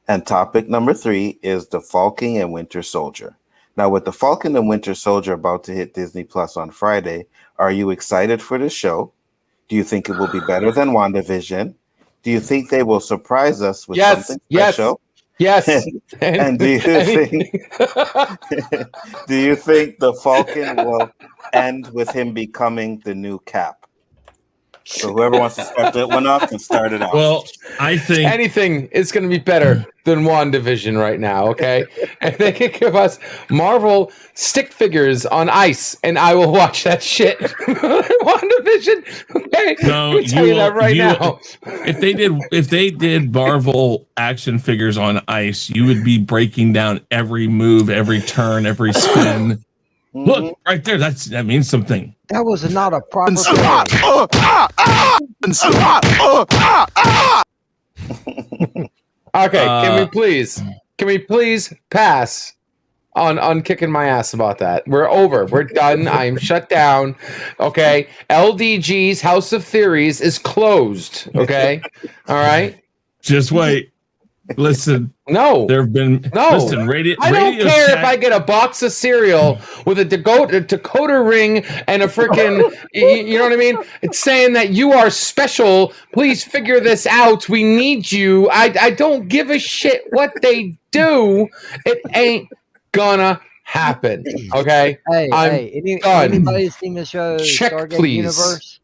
And topic number 3 is the Falcon and Winter Soldier. Now, with the Falcon and Winter Soldier about to hit Disney Plus on Friday, are you excited for the show? Do you think it will be better than WandaVision? Do you think they will surprise us with something special? Yes. And do you think the Falcon will end with him becoming the new Cap? So whoever wants to start that one off can start it off. Well, I think anything is going to be better than WandaVision right now, okay? And they can give us Marvel stick figures on ice, and I will watch that shit. WandaVision, okay? No, Let me tell you that right now. if they did Marvel action figures on ice, you would be breaking down every move, every turn, every spin. Look right there. That means something. That was not a proper. Okay, can we please pass on kicking my ass about that? We're over. We're done. I'm shut down. Okay. LDG's House of Theories is closed. Okay. All right. Just wait. Listen. No. There have been Listen, I don't care if I get a box of cereal with a decoder ring and a freaking you know what I mean? It's saying that you are special. Please figure this out. We need you. I don't give a shit what they do. It ain't gonna happen. Okay. Hey, anybody seen the show Check, Stargate please. Universe?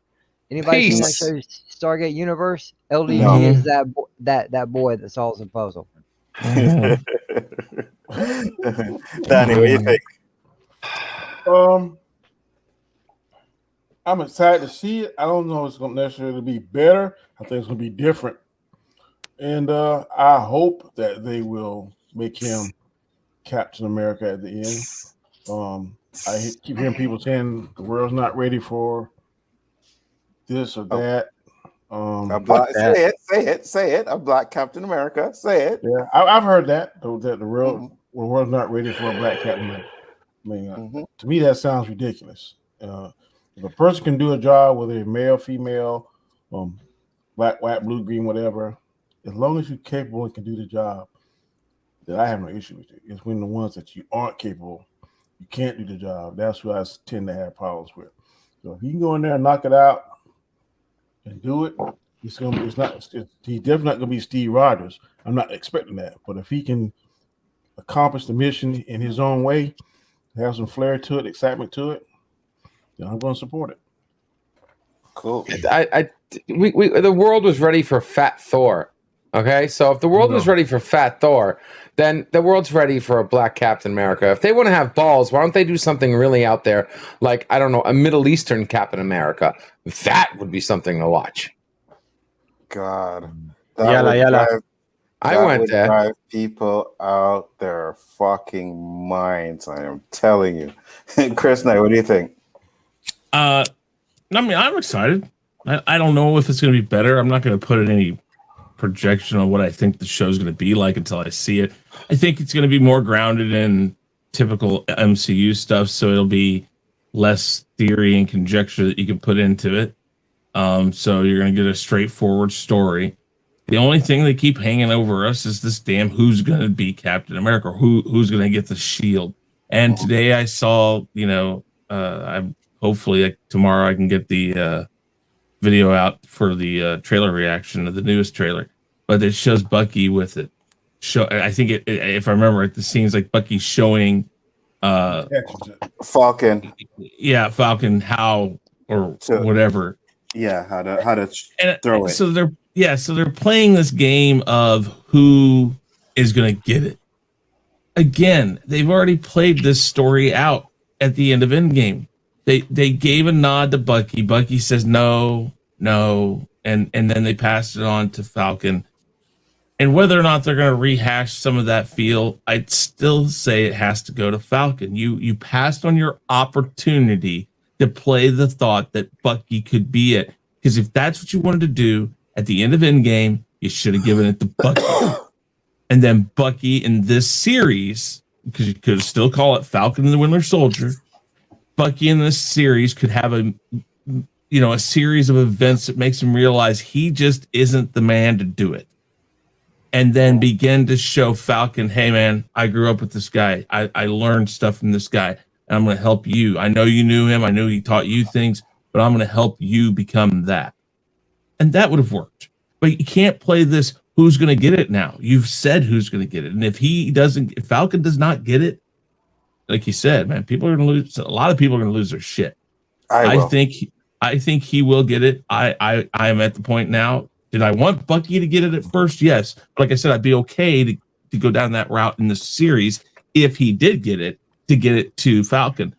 Anybody seen that show Stargate Universe? LDG is that boy that solves the puzzle. Danny, what do you think? I'm excited to see it. I don't know if it's going to necessarily be better. I think it's going to be different. And I hope that they will make him Captain America at the end. I keep hearing people saying the world's not ready for this or that. Say it. I'm Black Captain America. Say it. Yeah, I've heard that the world's not ready for a Black Captain America. I mean, to me that sounds ridiculous. If a person can do a job, whether they're male, female, black, white, blue, green, whatever, as long as you're capable and can do the job, then I have no issue with it. It's when the ones that you aren't capable, you can't do the job. That's what I tend to have problems with. So if you can go in there and knock it out and do it, he's definitely not going to be Steve Rogers. I'm not expecting that. But if he can accomplish the mission in his own way, have some flair to it, excitement to it, then I'm going to support it. Cool. The world was ready for Fat Thor. Okay, so if the world was ready for Fat Thor, then the world's ready for a Black Captain America. If they want to have balls, why don't they do something really out there, like, I don't know, a Middle Eastern Captain America? That would be something to watch. God, I went there. Drive people out their fucking minds. I am telling you, Chris Knight. What do you think? I mean, I'm excited. I don't know if it's going to be better. I'm not going to put in any projection on what I think the show's going to be like until I see it. I think it's going to be more grounded in typical MCU stuff, so it'll be less theory and conjecture that you can put into it. So you're going to get a straightforward story. The only thing they keep hanging over us is this damn who's going to be Captain America, who's going to get the shield. And today I saw, I'm hopefully tomorrow I can get the video out for the trailer reaction of the newest trailer, but it shows Bucky with it. I think if I remember right, the scene's like Bucky showing Falcon. Yeah, Falcon how or whatever. Yeah, how to throw it. So they're playing this game of who is going to get it. Again, they've already played this story out at the end of Endgame. They gave a nod to Bucky. Bucky says no, and then they passed it on to Falcon. And whether or not they're going to rehash some of that feel, I'd still say it has to go to Falcon. You passed on your opportunity to play the thought that Bucky could be it. Because if that's what you wanted to do at the end of Endgame, you should have given it to Bucky. And then Bucky in this series, because you could still call it Falcon and the Winter Soldier, Bucky in this series could have a series of events that makes him realize he just isn't the man to do it. And then begin to show Falcon, hey man, I grew up with this guy. I learned stuff from this guy, and I'm going to help you. I know you knew him. I know he taught you things, but I'm going to help you become that. And that would have worked. But you can't play this, who's going to get it now? You've said who's going to get it. And if Falcon does not get it, like you said, man, people are going to lose. A lot of people are going to lose their shit. I think I think he will get it. I am at the point now. Did I want Bucky to get it at first? Yes. But like I said, I'd be okay to go down that route in the series if he did get it, to get it to Falcon.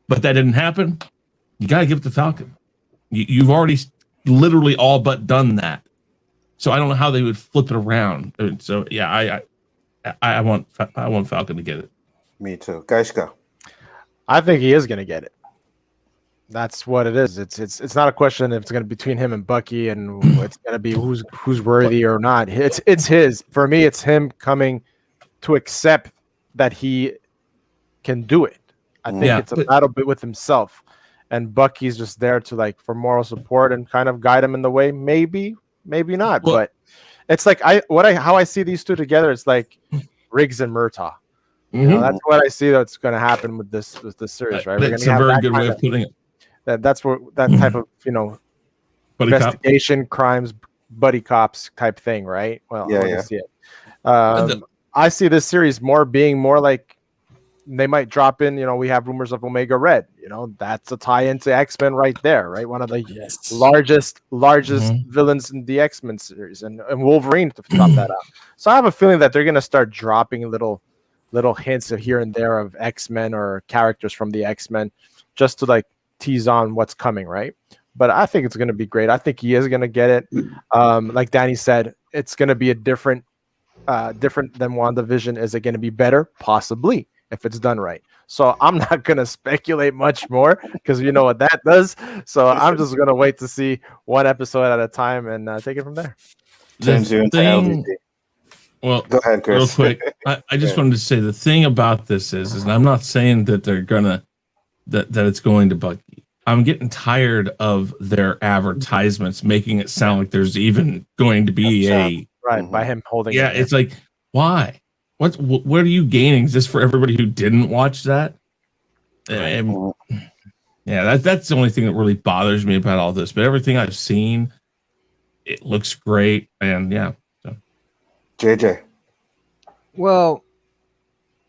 But that didn't happen. You got to give it to Falcon. You've already literally all but done that. So I don't know how they would flip it around. So yeah, I want Falcon to get it. Me too. Guys, go. I think he is going to get it. That's what it is. It's not a question if it's going to be between him and Bucky, and it's going to be who's worthy or not. It's his. For me, it's him coming to accept that he can do it. I think it's a battle bit with himself, and Bucky's just there to for moral support and kind of guide him in the way. Maybe not. Well, but it's how I see these two together. It's like Riggs and Murtaugh. You know, that's what I see that's going to happen with this series, right? That's a very good way of putting it. That's what that type of buddy investigation crimes, buddy cops type thing, right? Well, I see it. I see this series being more like they might drop in. We have rumors of Omega Red. That's a tie into X-Men right there, right? One of the largest villains in the X-Men series, and Wolverine to top that out. So I have a feeling that they're gonna start dropping little hints of here and there of X-Men or characters from the X-Men, just to tease on what's coming, right? But I think it's going to be great. I think he is going to get it. Like Danny said, it's going to be a different than WandaVision. Is it going to be better? Possibly, if it's done right. So I'm not going to speculate much more because you know what that does. So I'm just going to wait to see one episode at a time and take it from there. Well, go ahead, Chris. Real quick, I just wanted to say the thing about this is and I'm not saying that they're gonna that it's going to Bucky. I'm getting tired of their advertisements making it sound like there's even going to be by him holding. Yeah, it's like, why? What are you gaining? Is this for everybody who didn't watch that? Yeah, that's the only thing that really bothers me about all this. But everything I've seen, it looks great, and yeah. So. JJ. Well,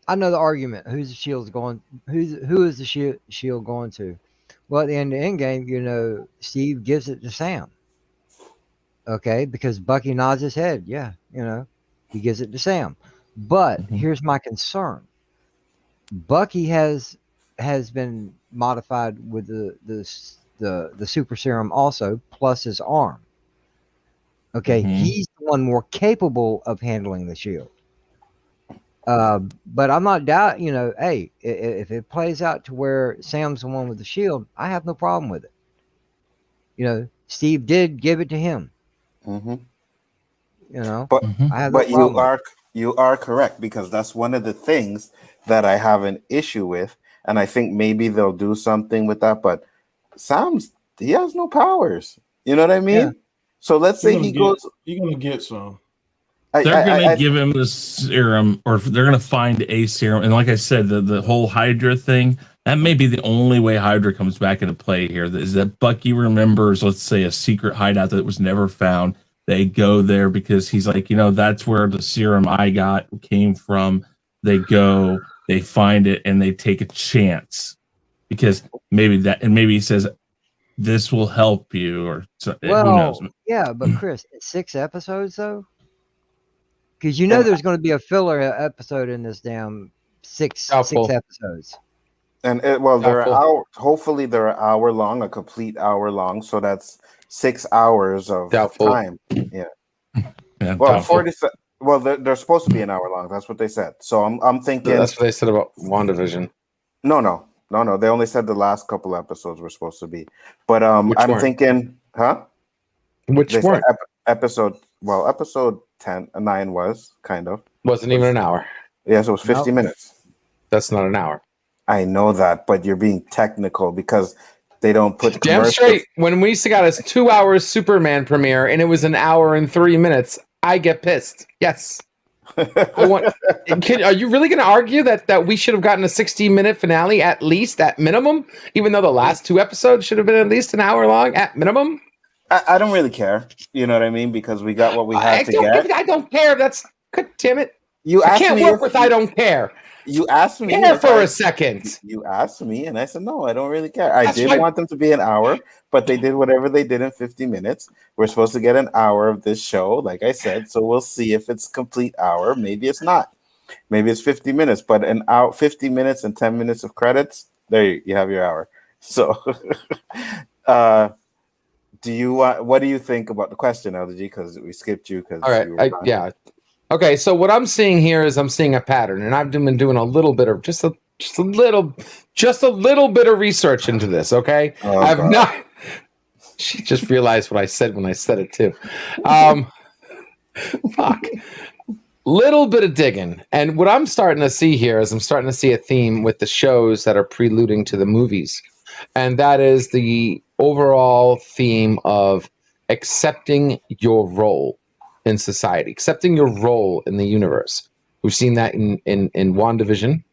I know the argument. Who's the Shield's going? Who is the Shield going to? Well, at the end of the end game, Steve gives it to Sam. Okay, because Bucky nods his head. Yeah, he gives it to Sam. But here's my concern. Bucky has been modified with the super serum also, plus his arm. Okay, he's the one more capable of handling the Shield. But I'm not doubt, hey, if it plays out to where Sam's the one with the Shield, I have no problem with it. Steve did give it to him. But I have no problem. You are correct, because that's one of the things that I have an issue with, and I think maybe they'll do something with that. But he has no powers. You know what I mean? Yeah. So let's say he goes. You're gonna get some. They're going to give him the serum, or they're going to find a serum. And like I said, the whole Hydra thing, that may be the only way Hydra comes back into play here, is that Bucky remembers, let's say, a secret hideout that was never found. They go there because he's like, that's where the serum I got came from. They go, they find it, and they take a chance. Because maybe he says, this will help you, or who knows? Yeah, but Chris, 6 episodes, though? Because there's going to be a filler episode in this damn six episodes. And hopefully they're hour long, a complete hour long. So that's 6 hours of time. Yeah. Well, 47. Well, they're supposed to be an hour long. That's what they said. So I'm thinking. That's what they said about WandaVision. No. They only said the last couple episodes were supposed to be. But I'm thinking, Which one? Episode 9 was kind of. Wasn't even an hour. Yes, it was 50 minutes. That's not an hour. I know that, but you're being technical because they don't put damn straight. When we used to got a 2 hours Superman premiere and it was an hour and 3 minutes, I get pissed. Yes. Are you really going to argue that we should have gotten a 60-minute finale at least, at minimum, even though the last 2 episodes should have been at least an hour long at minimum? I don't really care. You know what I mean? Because we got what we had to get. I don't care. God damn it. I can't work with I don't care. You asked me Care if for a second. You asked me, and I said no. I don't really care. I That's did why- want them to be an hour, but they did whatever they did in 50 minutes. We're supposed to get an hour of this show, like I said. So we'll see if it's complete hour. Maybe it's not. Maybe it's 50 minutes, but an hour, 50 minutes and 10 minutes of credits. There you have your hour. So, what do you think about the question, LDG? Because we skipped you. Because All right, yeah. Okay, so what I'm seeing here is I'm seeing a pattern, and I've been doing a little bit of just a little bit of research into this. Okay, Oh, I've God. not. She just realized what I said when I said it too. Fuck. Little bit of digging, and what I'm starting to see here is I'm starting to see a theme with the shows that are preluding to the movies, and that is the overall theme of accepting your role in society, accepting your role in the universe. We've seen that in WandaVision,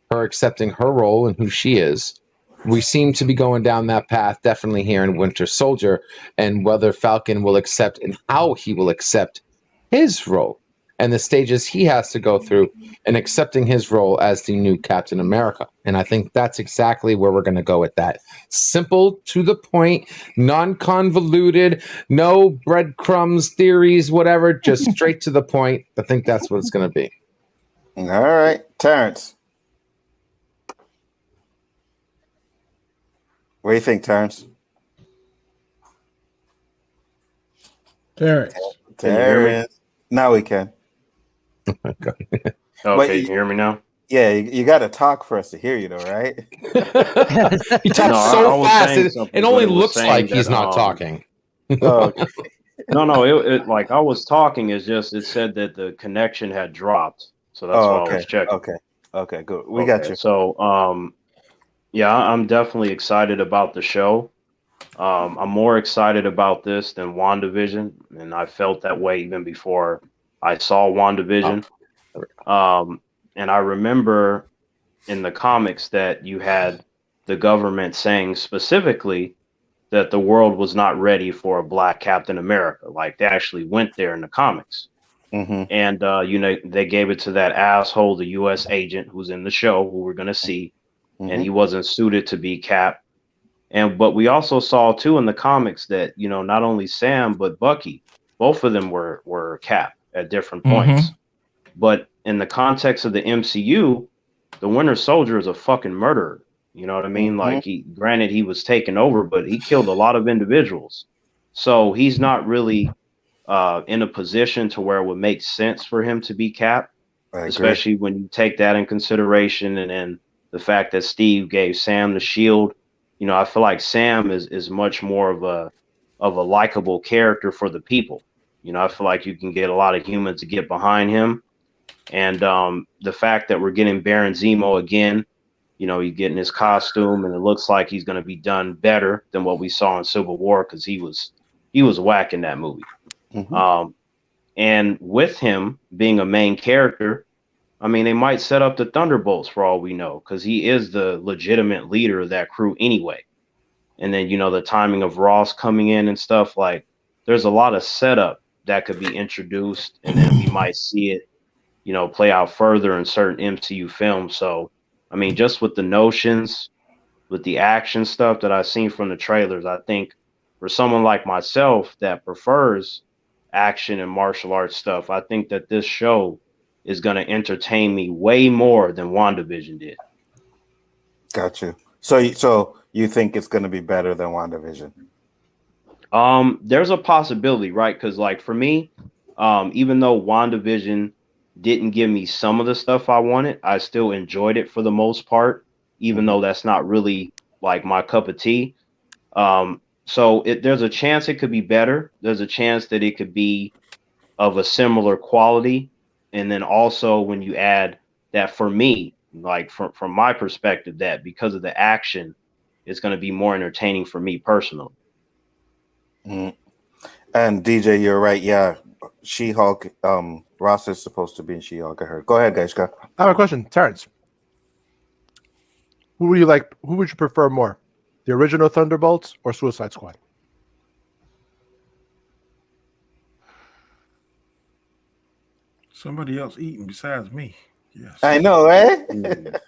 her accepting her role and who she is. We seem to be going down that path definitely here in Winter Soldier, and whether Falcon will accept and how he will accept his role and the stages he has to go through in accepting his role as the new Captain America. And I think that's exactly where we're going to go with that. Simple, to the point, non-convoluted, no breadcrumbs, theories, whatever, just straight to the point. I think that's what it's going to be. All right, Terrence. What do you think, Terrence? Terrence. Can you hear me? Terrence. Now we can. Okay, But you hear me now? Yeah, you got to talk for us to hear you, though, right? He talks No, so I was fast, saying it something, only but it was looks saying like that, he's not talking. Oh, okay. No, it like I was talking. It's just it said that the connection had dropped, so that's why I Okay. was checking. Okay, good. We got you. So, yeah, I'm definitely excited about the show. I'm more excited about this than WandaVision, and I felt that way even before I saw WandaVision. And I remember in the comics that you had the government saying specifically that the world was not ready for a black Captain America. Like they actually went there in the comics. Mm-hmm. And they gave it to that asshole, the U.S. agent who's in the show, who we're gonna see, and he wasn't suited to be Cap. But we also saw too in the comics that not only Sam but Bucky, both of them were Cap at different points. But in the context of the MCU, the Winter Soldier is a fucking murderer. You know what I mean? Like granted he was taken over, but he killed a lot of individuals. So he's not really in a position to where it would make sense for him to be Cap, especially when you take that in consideration, and then the fact that Steve gave Sam the shield. I feel like Sam is much more of a likable character for the people. I feel like you can get a lot of humans to get behind him, and the fact that we're getting Baron Zemo again, he's getting his costume, and it looks like he's going to be done better than what we saw in Civil War, because he was whack in that movie. And with him being a main character, I mean, they might set up the Thunderbolts for all we know, because he is the legitimate leader of that crew anyway. And then, the timing of Ross coming in and stuff, like there's a lot of setup that could be introduced, and then we might see it, play out further in certain MCU films. So, I mean, just with the notions, with the action stuff that I've seen from the trailers, I think for someone like myself that prefers action and martial arts stuff, I think that this show is going to entertain me way more than WandaVision did. Got you. So you think it's going to be better than WandaVision? There's a possibility, right? Because like for me, even though WandaVision didn't give me some of the stuff I wanted, I still enjoyed it for the most part, even though that's not really like my cup of tea. So there's a chance it could be better. There's a chance that it could be of a similar quality. And then also when you add that, for me, like from my perspective, that because of the action, it's going to be more entertaining for me personally. And DJ, you're right. Yeah, She-Hulk. Ross is supposed to be in She-Hulk. I heard. Go ahead, guys. Go. I have a question, Terrence. Who would you prefer more, the original Thunderbolts or Suicide Squad? Somebody else eating besides me. Yes. I know, eh? Mm.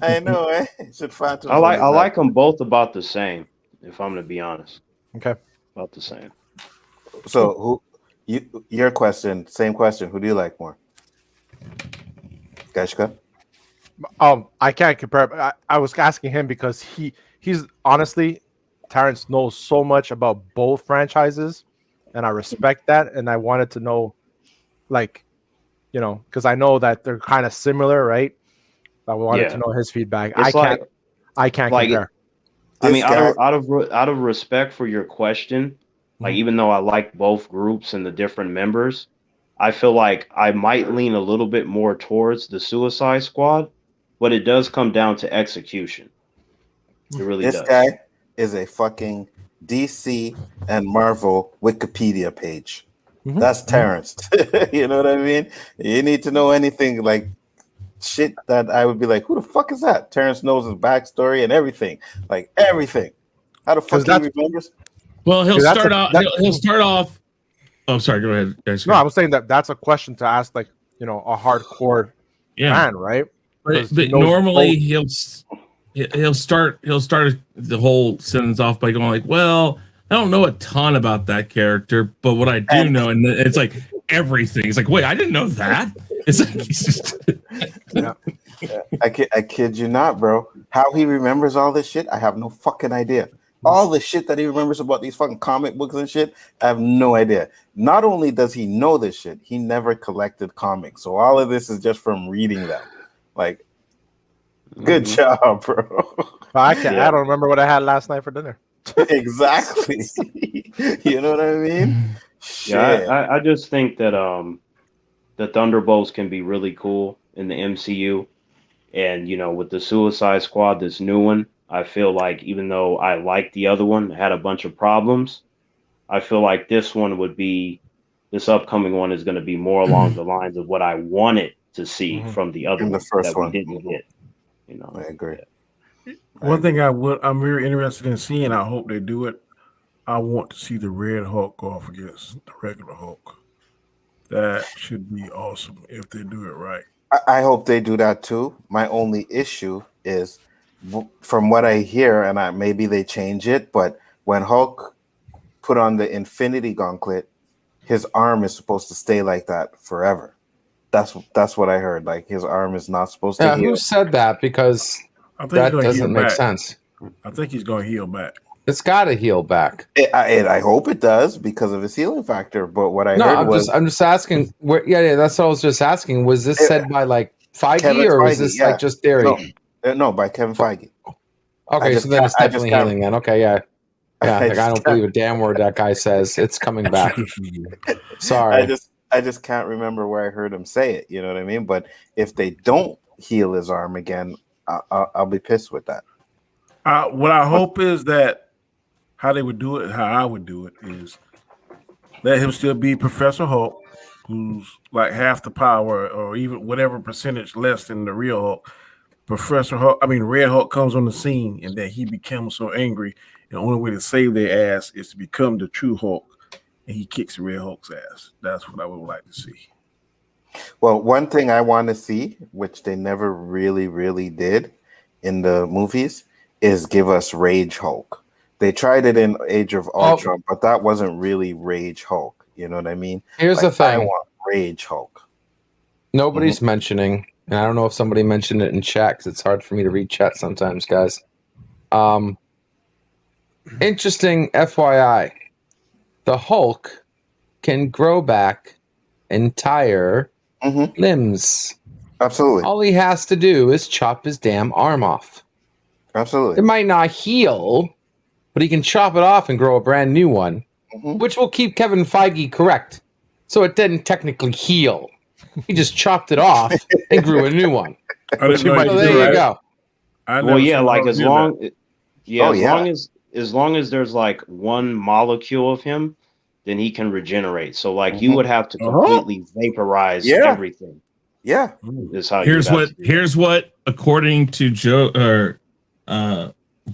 I know, eh? Should Phantom I like them both about the same. If I'm gonna be honest, Okay. about the same. So your question, same question. Who do you like more? Gashka? I can't compare. But I was asking him because he's honestly, Terrence knows so much about both franchises, and I respect that. And I wanted to know, like, because I know that they're kind of similar, right? I wanted to Yeah, know his feedback. it's I can't like compare. I This mean, guy, out of respect for your question, like Mhm. even though I like both groups and the different members, I feel like I might lean a little bit more towards the Suicide Squad, but it does come down to execution. It really this does. guy is a fucking DC and Marvel Wikipedia page. Mhm. That's Terrence. You know what I mean? You need to know anything like shit that I would be like, who the fuck is that? Terrence knows his backstory and everything. Like everything. How the fuck Because he that's remembers? Well, he'll that's start a, out. that, He'll start off. Oh, sorry. Go ahead, guys. no, I was saying that's a question to ask, like, a hardcore Yeah, fan, right? but 'Cause he knows normally both. he'll start the whole sentence off by going like, "Well, I don't know a ton about that character, but what I do And know," and it's like everything. It's like, wait, I didn't know that. It's like he's just Yeah. I kid you not, bro. How he remembers all this shit, I have no fucking idea. All the shit that he remembers about these fucking comic books and shit, I have no idea. Not only does he know this shit, he never collected comics. So all of this is just from reading them. Like, good Mhm. job, bro. I can't. Yeah. I don't remember what I had last night for dinner. Exactly. You know what I mean? Yeah, Shit. I just think that the Thunderbolts can be really cool in the MCU. And with the Suicide Squad, this new one, I feel like even though I liked the other one, it had a bunch of problems. I feel like this upcoming one is going to be more along the lines of what I wanted to see Mhm. from the other In the one first that we one. didn't get. I agree. One thing I'm very interested in seeing, I hope they do it. I want to see the Red Hulk go off against the regular Hulk. That should be awesome if they do it right. I hope they do that too. My only issue is from what I hear, and maybe they change it, but when Hulk put on the Infinity Gauntlet, his arm is supposed to stay like that forever. That's what I heard. Like his arm is not supposed to Yeah, heal. who said that? Because I think he's that going to heal doesn't make back. sense. I think he's going to heal back. It's got to heal back. I hope it does because of his healing factor. But what I No, heard I'm just asking. Yeah, that's what I was just asking. Was this said by like Feige, Kevin or was Feige, this yeah. like just theory? No, by Kevin Feige. Okay, so then it's definitely healing. Then okay, yeah. I Like I don't believe a damn word that guy says. It's coming back. Sorry. I just can't remember where I heard him say it. You know what I mean? But if they don't heal his arm again, I'll be pissed with that. What I hope is that how they would do it, how I would do it, is let him still be Professor Hulk, who's like half the power or even whatever percentage less than the real Hulk. Red Hulk comes on the scene and then he becomes so angry. And the only way to save their ass is to become the true Hulk, and he kicks Red Hulk's ass. That's what I would like to see. Well, one thing I want to see, which they never really, really did in the movies, is give us Rage Hulk. They tried it in Age of Ultron, but that wasn't really Rage Hulk. You know what I mean? Here's the thing. I want Rage Hulk. Nobody's mentioning, and I don't know if somebody mentioned it in chat because it's hard for me to read chat sometimes, guys. Interesting FYI. The Hulk can grow back entire limbs. Absolutely. All he has to do is chop his damn arm off. Absolutely. It might not heal, but he can chop it off and grow a brand new one, which will keep Kevin Feige correct. So it didn't technically heal. He just chopped it off and grew a new one. I didn't know So there you go. Well, yeah, like as long as there's like one molecule of him, then he can regenerate. So like you would have to completely vaporize everything. Yeah. Is how here's what according to Joe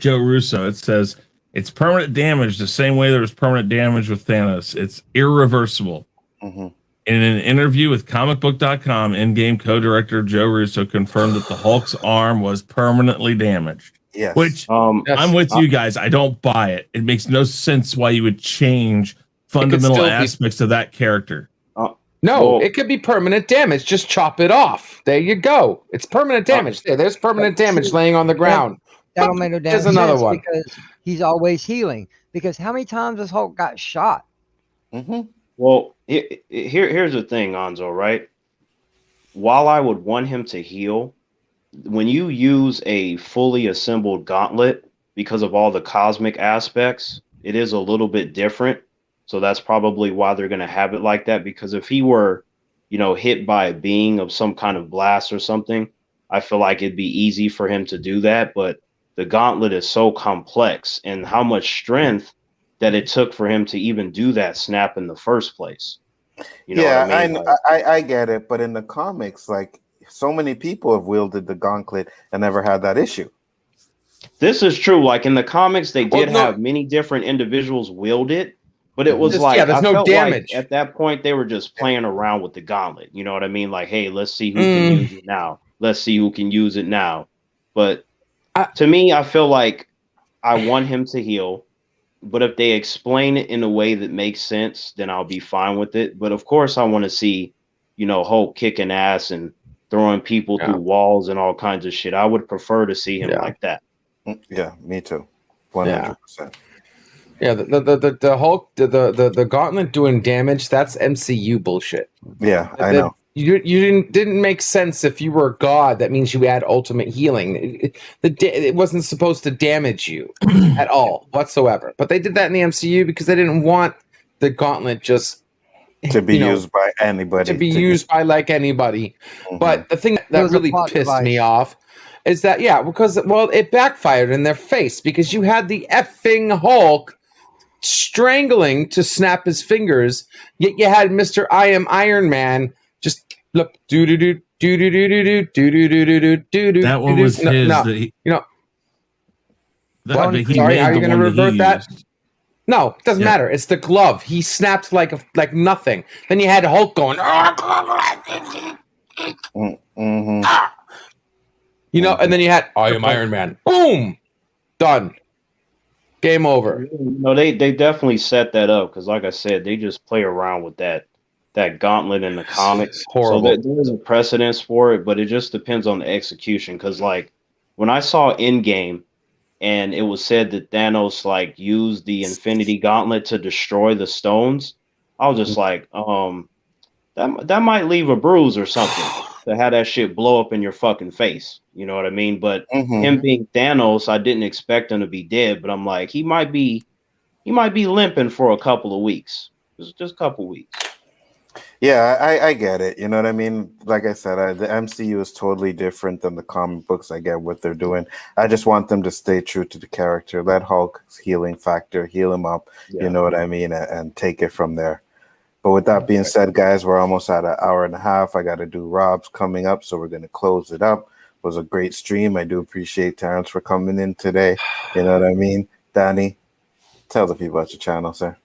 Russo, it says it's permanent damage the same way there was permanent damage with Thanos. It's irreversible. In an interview with comicbook.com, in-game co-director Joe Russo confirmed that the Hulk's arm was permanently damaged. Yes. Which I'm with you guys. I don't buy it. It makes no sense why you would change fundamental aspects of that character. It could be permanent damage. Just chop it off. There you go. It's permanent damage. There's permanent damage laying on the ground. That'll make no damn There's sense another one. because he's always healing. Because how many times has Hulk got shot? Well, here's the thing, Anzo, right? While I would want him to heal, when you use a fully assembled gauntlet, because of all the cosmic aspects, it is a little bit different. So that's probably why they're going to have it like that. Because if he were, hit by a being of some kind of blast or something, I feel like it'd be easy for him to do that. But the gauntlet is so complex, and how much strength that it took for him to even do that snap in the first place. You know what I mean? I get it, but in the comics, like, so many people have wielded the gauntlet and never had that issue. This is true. Like in the comics, they did have many different individuals wield it, but it was there's no damage. Like at that point, they were just playing around with the gauntlet. You know what I mean? Like, hey, let's see who can use it now. Let's see who can use it now. But to me, I feel like I want him to heal. But if they explain it in a way that makes sense, then I'll be fine with it. But of course, I want to see, Hulk kicking ass and throwing people through walls and all kinds of shit. I would prefer to see him like that. Yeah, me too. 100%. Yeah, the Hulk, the gauntlet doing damage, that's MCU bullshit. Yeah, I know. You didn't make sense. If you were a god, that means you had ultimate healing. It wasn't supposed to damage you at all whatsoever. But they did that in the MCU because they didn't want the gauntlet just to be used by anybody. To be used by like anybody. But the thing that really pissed me off is that because it backfired in their face because you had the effing Hulk strangling to snap his fingers, yet you had Mr. I Am Iron Man just look do do do do do do do do do do do do do. That one was his. Are you going to revert that? No, it doesn't matter. It's the glove. He snapped like nothing. Then you had Hulk going. And then you had I Am Iron Man. Boom, done. Game over. No, they definitely set that up because, like I said, they just play around with that gauntlet in the comics. Horrible. So there is a precedence for it, but it just depends on the execution. Because, like, when I saw Endgame, and it was said that Thanos used the Infinity Gauntlet to destroy the stones, I was just like, that might leave a bruise or something to have that shit blow up in your fucking face. You know what I mean? But him being Thanos, I didn't expect him to be dead, but I'm like, he might be limping for a couple of weeks. Just a couple of weeks. Yeah, I get it. You know what I mean? Like I said, the MCU is totally different than the comic books. I get what they're doing. I just want them to stay true to the character. Let Hulk's healing factor heal him up. Yeah. You know what I mean? And take it from there. But with that being said, guys, we're almost at an hour and a half. I got to do Rob's coming up, so we're going to close it up. It was a great stream. I do appreciate Terrence for coming in today. You know what I mean? Danny, tell the people about your channel, sir.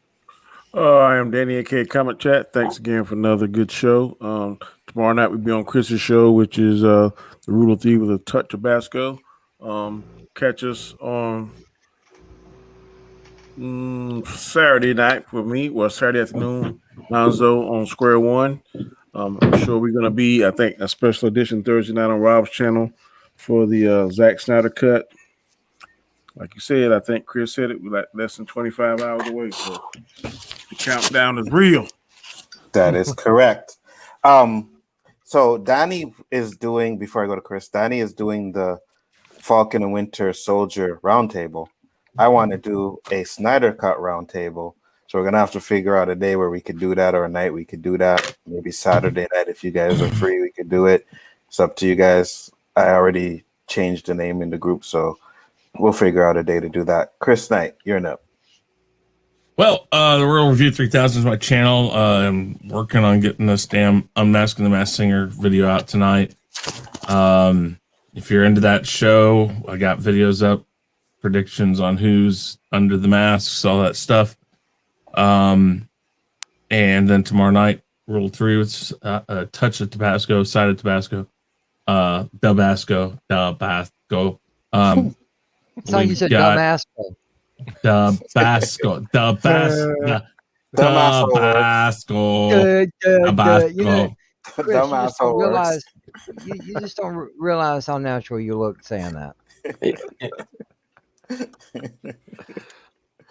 I am Danny, AKA Comic Chat. Thanks again for another good show. Tomorrow night we'll be on Chris's show, which is The Rule of Three with a touch of Basco. Catch us on Saturday night for me, Saturday afternoon, Lonzo on Square One. I'm sure we're going to be, I think, a special edition Thursday night on Rob's channel for the Zack Snyder cut. Like you said, I think Chris said it, we're like less than 25 hours away. So the countdown is real. That is correct. So Danny is doing, before I go to Chris, Danny is doing the Falcon and Winter Soldier roundtable. I want to do a Snyder Cut roundtable. So we're going to have to figure out a day where we could do that or a night we could do that. Maybe Saturday night if you guys are free, we could do it. It's up to you guys. I already changed the name in the group, so we'll figure out a day to do that. Chris Knight, you're up. Well, the World Review 3000 is my channel. I'm working on getting this damn Unmasking the Masked Singer video out tonight. If you're into that show, I got videos up, predictions on who's under the masks, all that stuff. And then tomorrow night, roll through. It's a touch of Tabasco, side of Tabasco, Tabasco. It's like you We've said, got dumbass. Tabasco, Dumbass Tabasco, Good. You know, Tabasco. Chris, you just don't Dumbass realize. works. You just don't realize how natural you look saying that.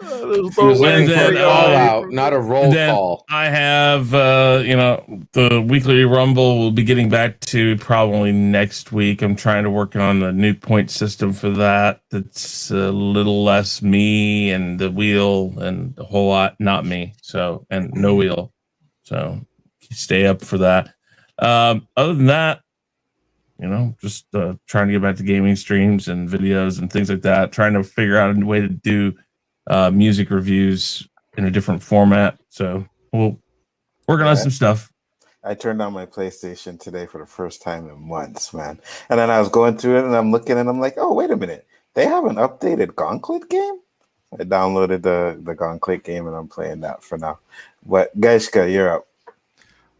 There's He was no way looking for a then, call out, not a roll then call. I have, the weekly rumble will be getting back to probably next week. I'm trying to work on a new point system for that. That's a little less me and the wheel and a whole lot not me. So, and no wheel. So stay up for that. Other than that, just trying to get back to gaming streams and videos and things like that. Trying to figure out a way to do music reviews in a different format. So we'll working on some stuff. I turned on my PlayStation today for the first time in months, man. And then I was going through it and I'm looking and I'm like, oh, wait a minute. They have an updated Gauntlet game? I downloaded the Gauntlet game and I'm playing that for now. But Gaishka, you're up.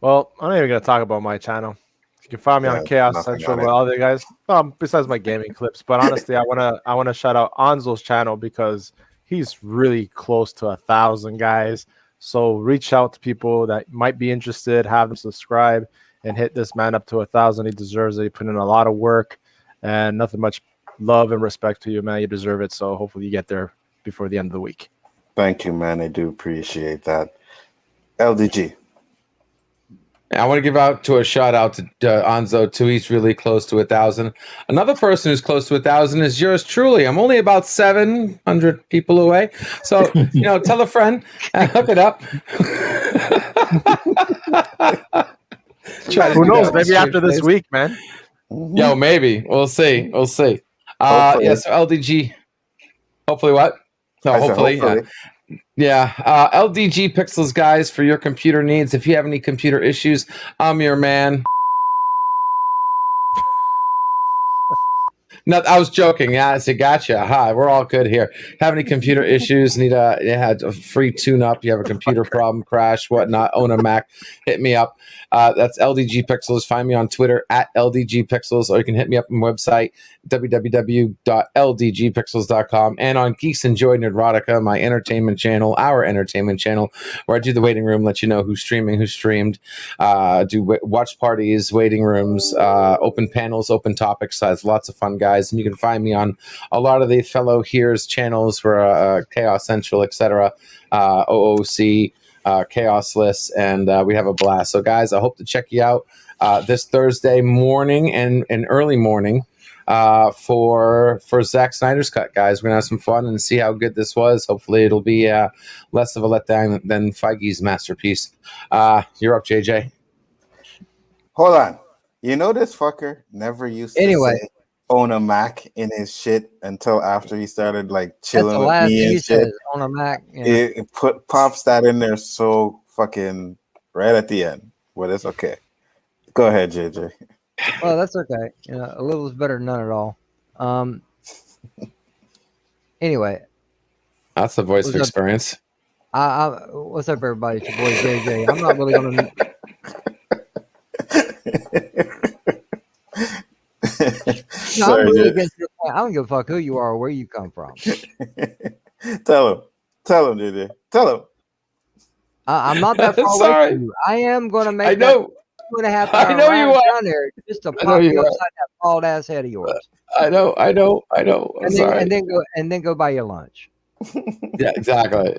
Well, I'm not even gonna talk about my channel. You can find me on Chaos Central with all the guys. Besides my gaming clips, but honestly, I wanna shout out Anzo's channel because he's really close to 1,000 guys. So reach out to people that might be interested, have them subscribe, and hit this man up to 1,000. He deserves it. He put in a lot of work, and nothing much love and respect to you, man. You deserve it. So hopefully you get there before the end of the week. Thank you, man. I do appreciate that. LDG. I want to give out to a shout out to Anzo too. He's really close to 1,000. Another person who's close to 1,000 is yours truly. I'm only about 700 people away. So, tell a friend, hook it up. Who knows? Maybe after this week, man. Yo, maybe. We'll see. So LDG. Hopefully what? No, hopefully. Yeah. LDG Pixels, guys, for your computer needs. If you have any computer issues, I'm your man. No, I was joking. Yeah, I said, gotcha. Hi, we're all good here. Have any computer issues? Need a free tune-up? You have a computer problem, crash, whatnot? Own a Mac? Hit me up. That's LDG Pixels. Find me on Twitter at LDG Pixels, or you can hit me up on my website www.ldgpixels.com and on Geeks Enjoy Nerdrotica, my entertainment channel, our entertainment channel, where I do the waiting room, let you know who's streaming, who streamed, do watch parties, waiting rooms, open panels, open topics. Has lots of fun, guys. And you can find me on a lot of the fellow here's channels for Chaos Central, etc., OOC, Chaos Lists, and we have a blast. So, guys, I hope to check you out this Thursday morning and early morning for Zack Snyder's cut, guys. We're gonna have some fun and see how good this was. Hopefully, it'll be less of a letdown than Feige's masterpiece. You're up, JJ. Hold on. This fucker never used to say own a Mac in his shit until after he started chilling with me and shit. On a Mac. Yeah. It pops that in there so fucking right at the end. Well, it's okay. Go ahead, JJ. Well, that's okay. A little is better than none at all. Anyway, that's the voice of experience. What's up, everybody? It's your boy JJ. I'm not really gonna. Sorry, I'm really against your point. I don't give a fuck who you are or where you come from. Tell him, JJ. Tell him. I'm not that far away from you. I am going to make. I know. 2.5 hour I know you are down there just to pop you upside that bald ass head of yours. I know. And then go buy your lunch. Yeah, exactly.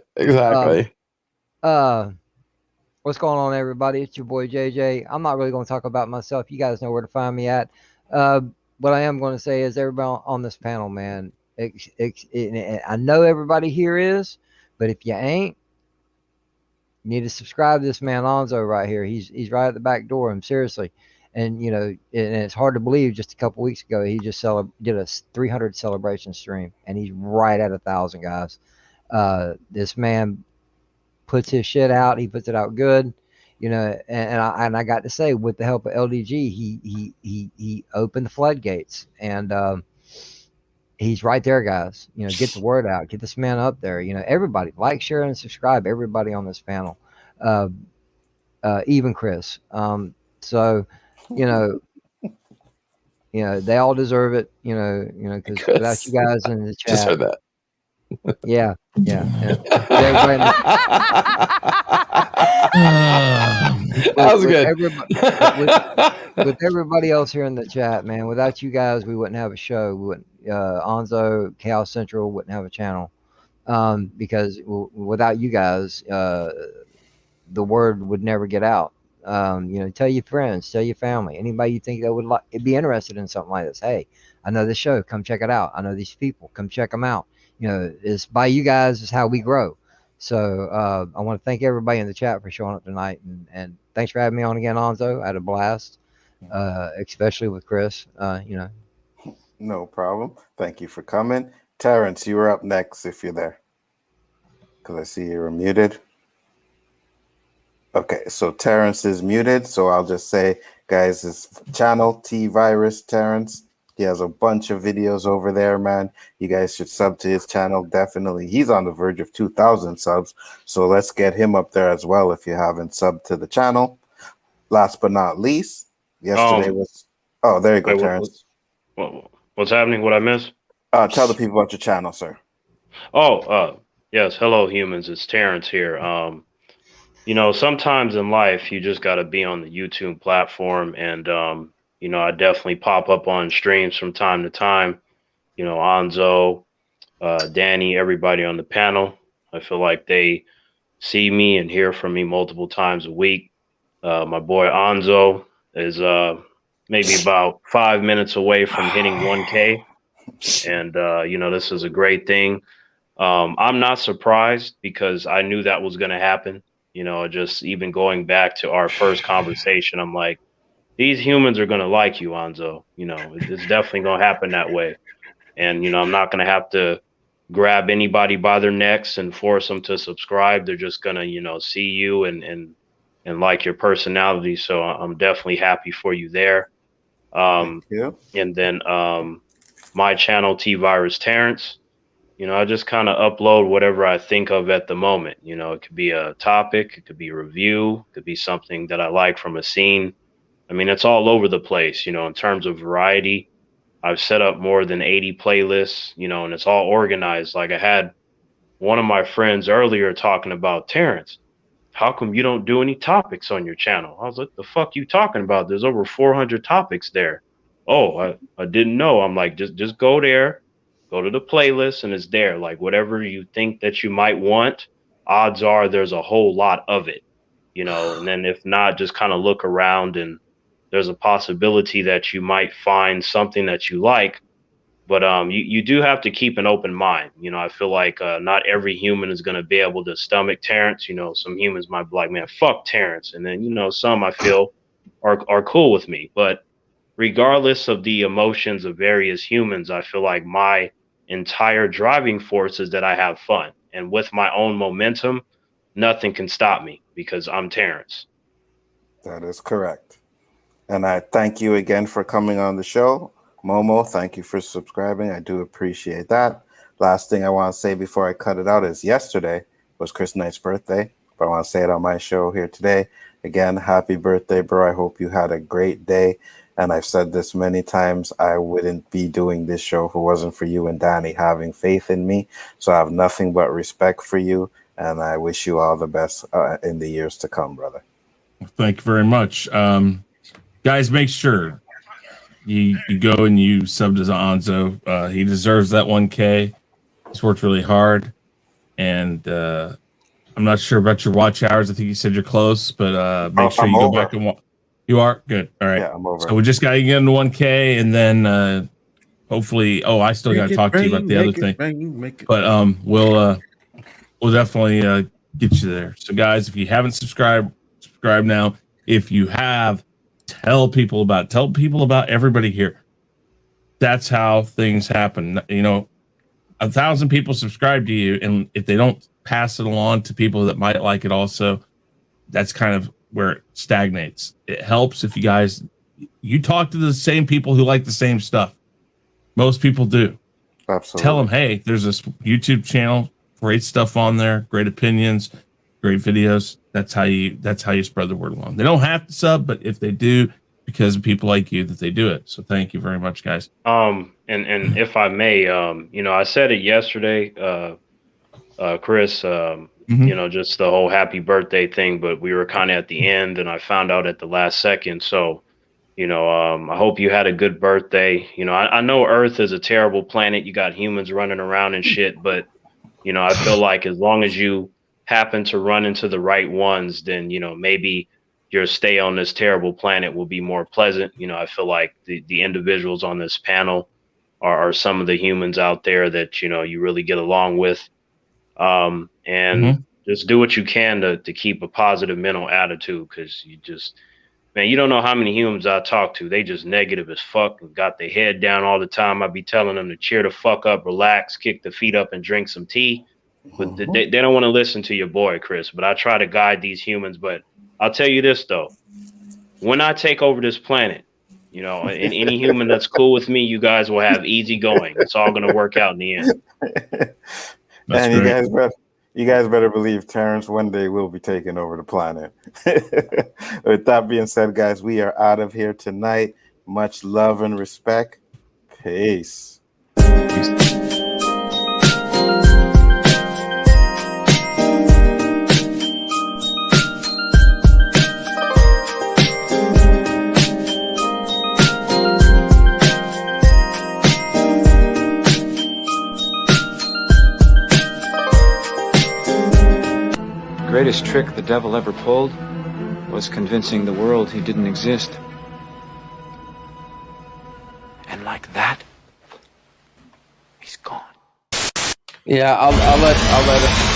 What's going on, everybody? It's your boy JJ. I'm not really going to talk about myself. You guys know where to find me at. What I am going to say is everybody on this panel, man. I know everybody here is, but if you ain't, you need to subscribe to this man Lonzo right here. He's right at the back door. I'm seriously, and and it's hard to believe. Just a couple weeks ago, he just did a 300 celebration stream, and he's right at 1,000 guys. This man puts his shit out. He puts it out good, and I got to say, with the help of LDG, he opened the floodgates, and he's right there, guys. Get the word out. Get this man up there. Everybody like, share, and subscribe. Everybody on this panel. even Chris. So, you know, they all deserve it. Because without you guys in the chat, Just heard that. yeah. Everybody That was good. with everybody else here in the chat, man. Without you guys, we wouldn't have a show. We wouldn't. Onzo, Chaos Central wouldn't have a channel. Because without you guys, the word would never get out. Tell your friends, tell your family, anybody you think that would be interested in something like this. Hey, I know this show. Come check it out. I know these people. Come check them out. It's by you guys is how we grow. So I want to thank everybody in the chat for showing up tonight, and thanks for having me on again, Onzo. I had a blast, especially with Chris. No problem. Thank you for coming. Terrence, you are up next if you're there, because I see you're muted. Okay, so Terrence is muted, so I'll just say, guys, his channel, T-Virus Terrence. He has a bunch of videos over there, man. You guys should sub to his channel, definitely. He's on the verge of 2,000 subs, so let's get him up there as well if you haven't subbed to the channel. Last but not least, yesterday was... Oh, there you go, Terrence. What's happening? What I miss? Tell the people about your channel, sir. Yes. Hello, humans. It's Terrence here. Sometimes in life, you just got to be on the YouTube platform. And, I definitely pop up on streams from time to time. Onzo, Danny, everybody on the panel. I feel like they see me and hear from me multiple times a week. My boy Onzo is maybe about 5 minutes away from hitting 1K. And, this is a great thing. I'm not surprised because I knew that was going to happen. Just even going back to our first conversation, I'm like, these humans are going to like you, Onzo. It's definitely going to happen that way. And, I'm not going to have to grab anybody by their necks and force them to subscribe. They're just going to, see you and like your personality. So I'm definitely happy for you there. Thank you. And then my channel, T-Virus Terrence. I just kind of upload whatever I think of at the moment. It could be a topic, it could be a review, it could be something that I like from a scene. I mean, it's all over the place, in terms of variety. I've set up more than 80 playlists, and it's all organized. Like I had one of my friends earlier talking about, Terrence, how come you don't do any topics on your channel? I was like, the fuck you talking about? There's over 400 topics there. Oh, I didn't know. I'm like, just go there. Go to the playlist and it's there. Like whatever you think that you might want, odds are there's a whole lot of it, and then if not, just kind of look around and there's a possibility that you might find something that you like. But you do have to keep an open mind. I feel like not every human is going to be able to stomach Terrence. Some humans might be like, man, fuck Terrence. And then, some I feel are cool with me. But regardless of the emotions of various humans, I feel like my entire driving force is that I have fun. And with my own momentum, nothing can stop me because I'm Terrence. That is correct. And I thank you again for coming on the show. Momo, thank you for subscribing. I do appreciate that. Last thing I want to say before I cut it out is yesterday was Chris Knight's birthday, but I want to say it on my show here today. Again, happy birthday, bro. I hope you had a great day. And I've said this many times, I wouldn't be doing this show if it wasn't for you and Danny having faith in me. So I have nothing but respect for you, and I wish you all the best in the years to come, brother. Thank you very much. Guys, make sure you go and you sub to Onzo. He deserves that 1K. He's worked really hard. And I'm not sure about your watch hours. I think you said you're close, but make sure you go back and watch. You are? Good. All right. Yeah, I'm over. So we just got to get into 1K, and then hopefully, I still got to talk to you about the other thing. But we'll definitely get you there. So guys, if you haven't subscribe now. If you have, tell people about everybody here. That's how things happen. 1,000 people subscribe to you, and if they don't pass it along to people that might like it also, that's kind of where it stagnates. It helps if you talk to the same people who like the same stuff. Most people do. Absolutely. Tell them, hey, there's this YouTube channel, great stuff on there, great opinions, great videos. That's how you spread the word along. They don't have to sub, but if they do, because of people like you, that they do it. So thank you very much, guys. And if I may, you know, I said it yesterday, Chris, you know, just the whole happy birthday thing, but we were kind of at the end and I found out at the last second. So, you know, I hope you had a good birthday. You know, I know Earth is a terrible planet. You got humans running around and shit, but, you know, I feel like as long as you happen to run into the right ones, then, you know, maybe your stay on this terrible planet will be more pleasant. You know, I feel like the individuals on this panel are some of the humans out there that, you know, you really get along with. And just do what you can to keep a positive mental attitude, because you just, man, you don't know how many humans I talk to. They just negative as fuck and got their head down all the time. I be telling them to cheer the fuck up, relax, kick the feet up and drink some tea. But they don't want to listen to your boy, Chris. But I try to guide these humans. But I'll tell you this, though. When I take over this planet, you know, and any human that's cool with me, you guys will have easy going. It's all going to work out in the end. And you guys better believe Terrence one day will be taking over the planet. With that being said, guys, we are out of here tonight. Much love and respect. Peace. The greatest trick the devil ever pulled was convincing the world he didn't exist. And like that, he's gone. Yeah, I'll let it.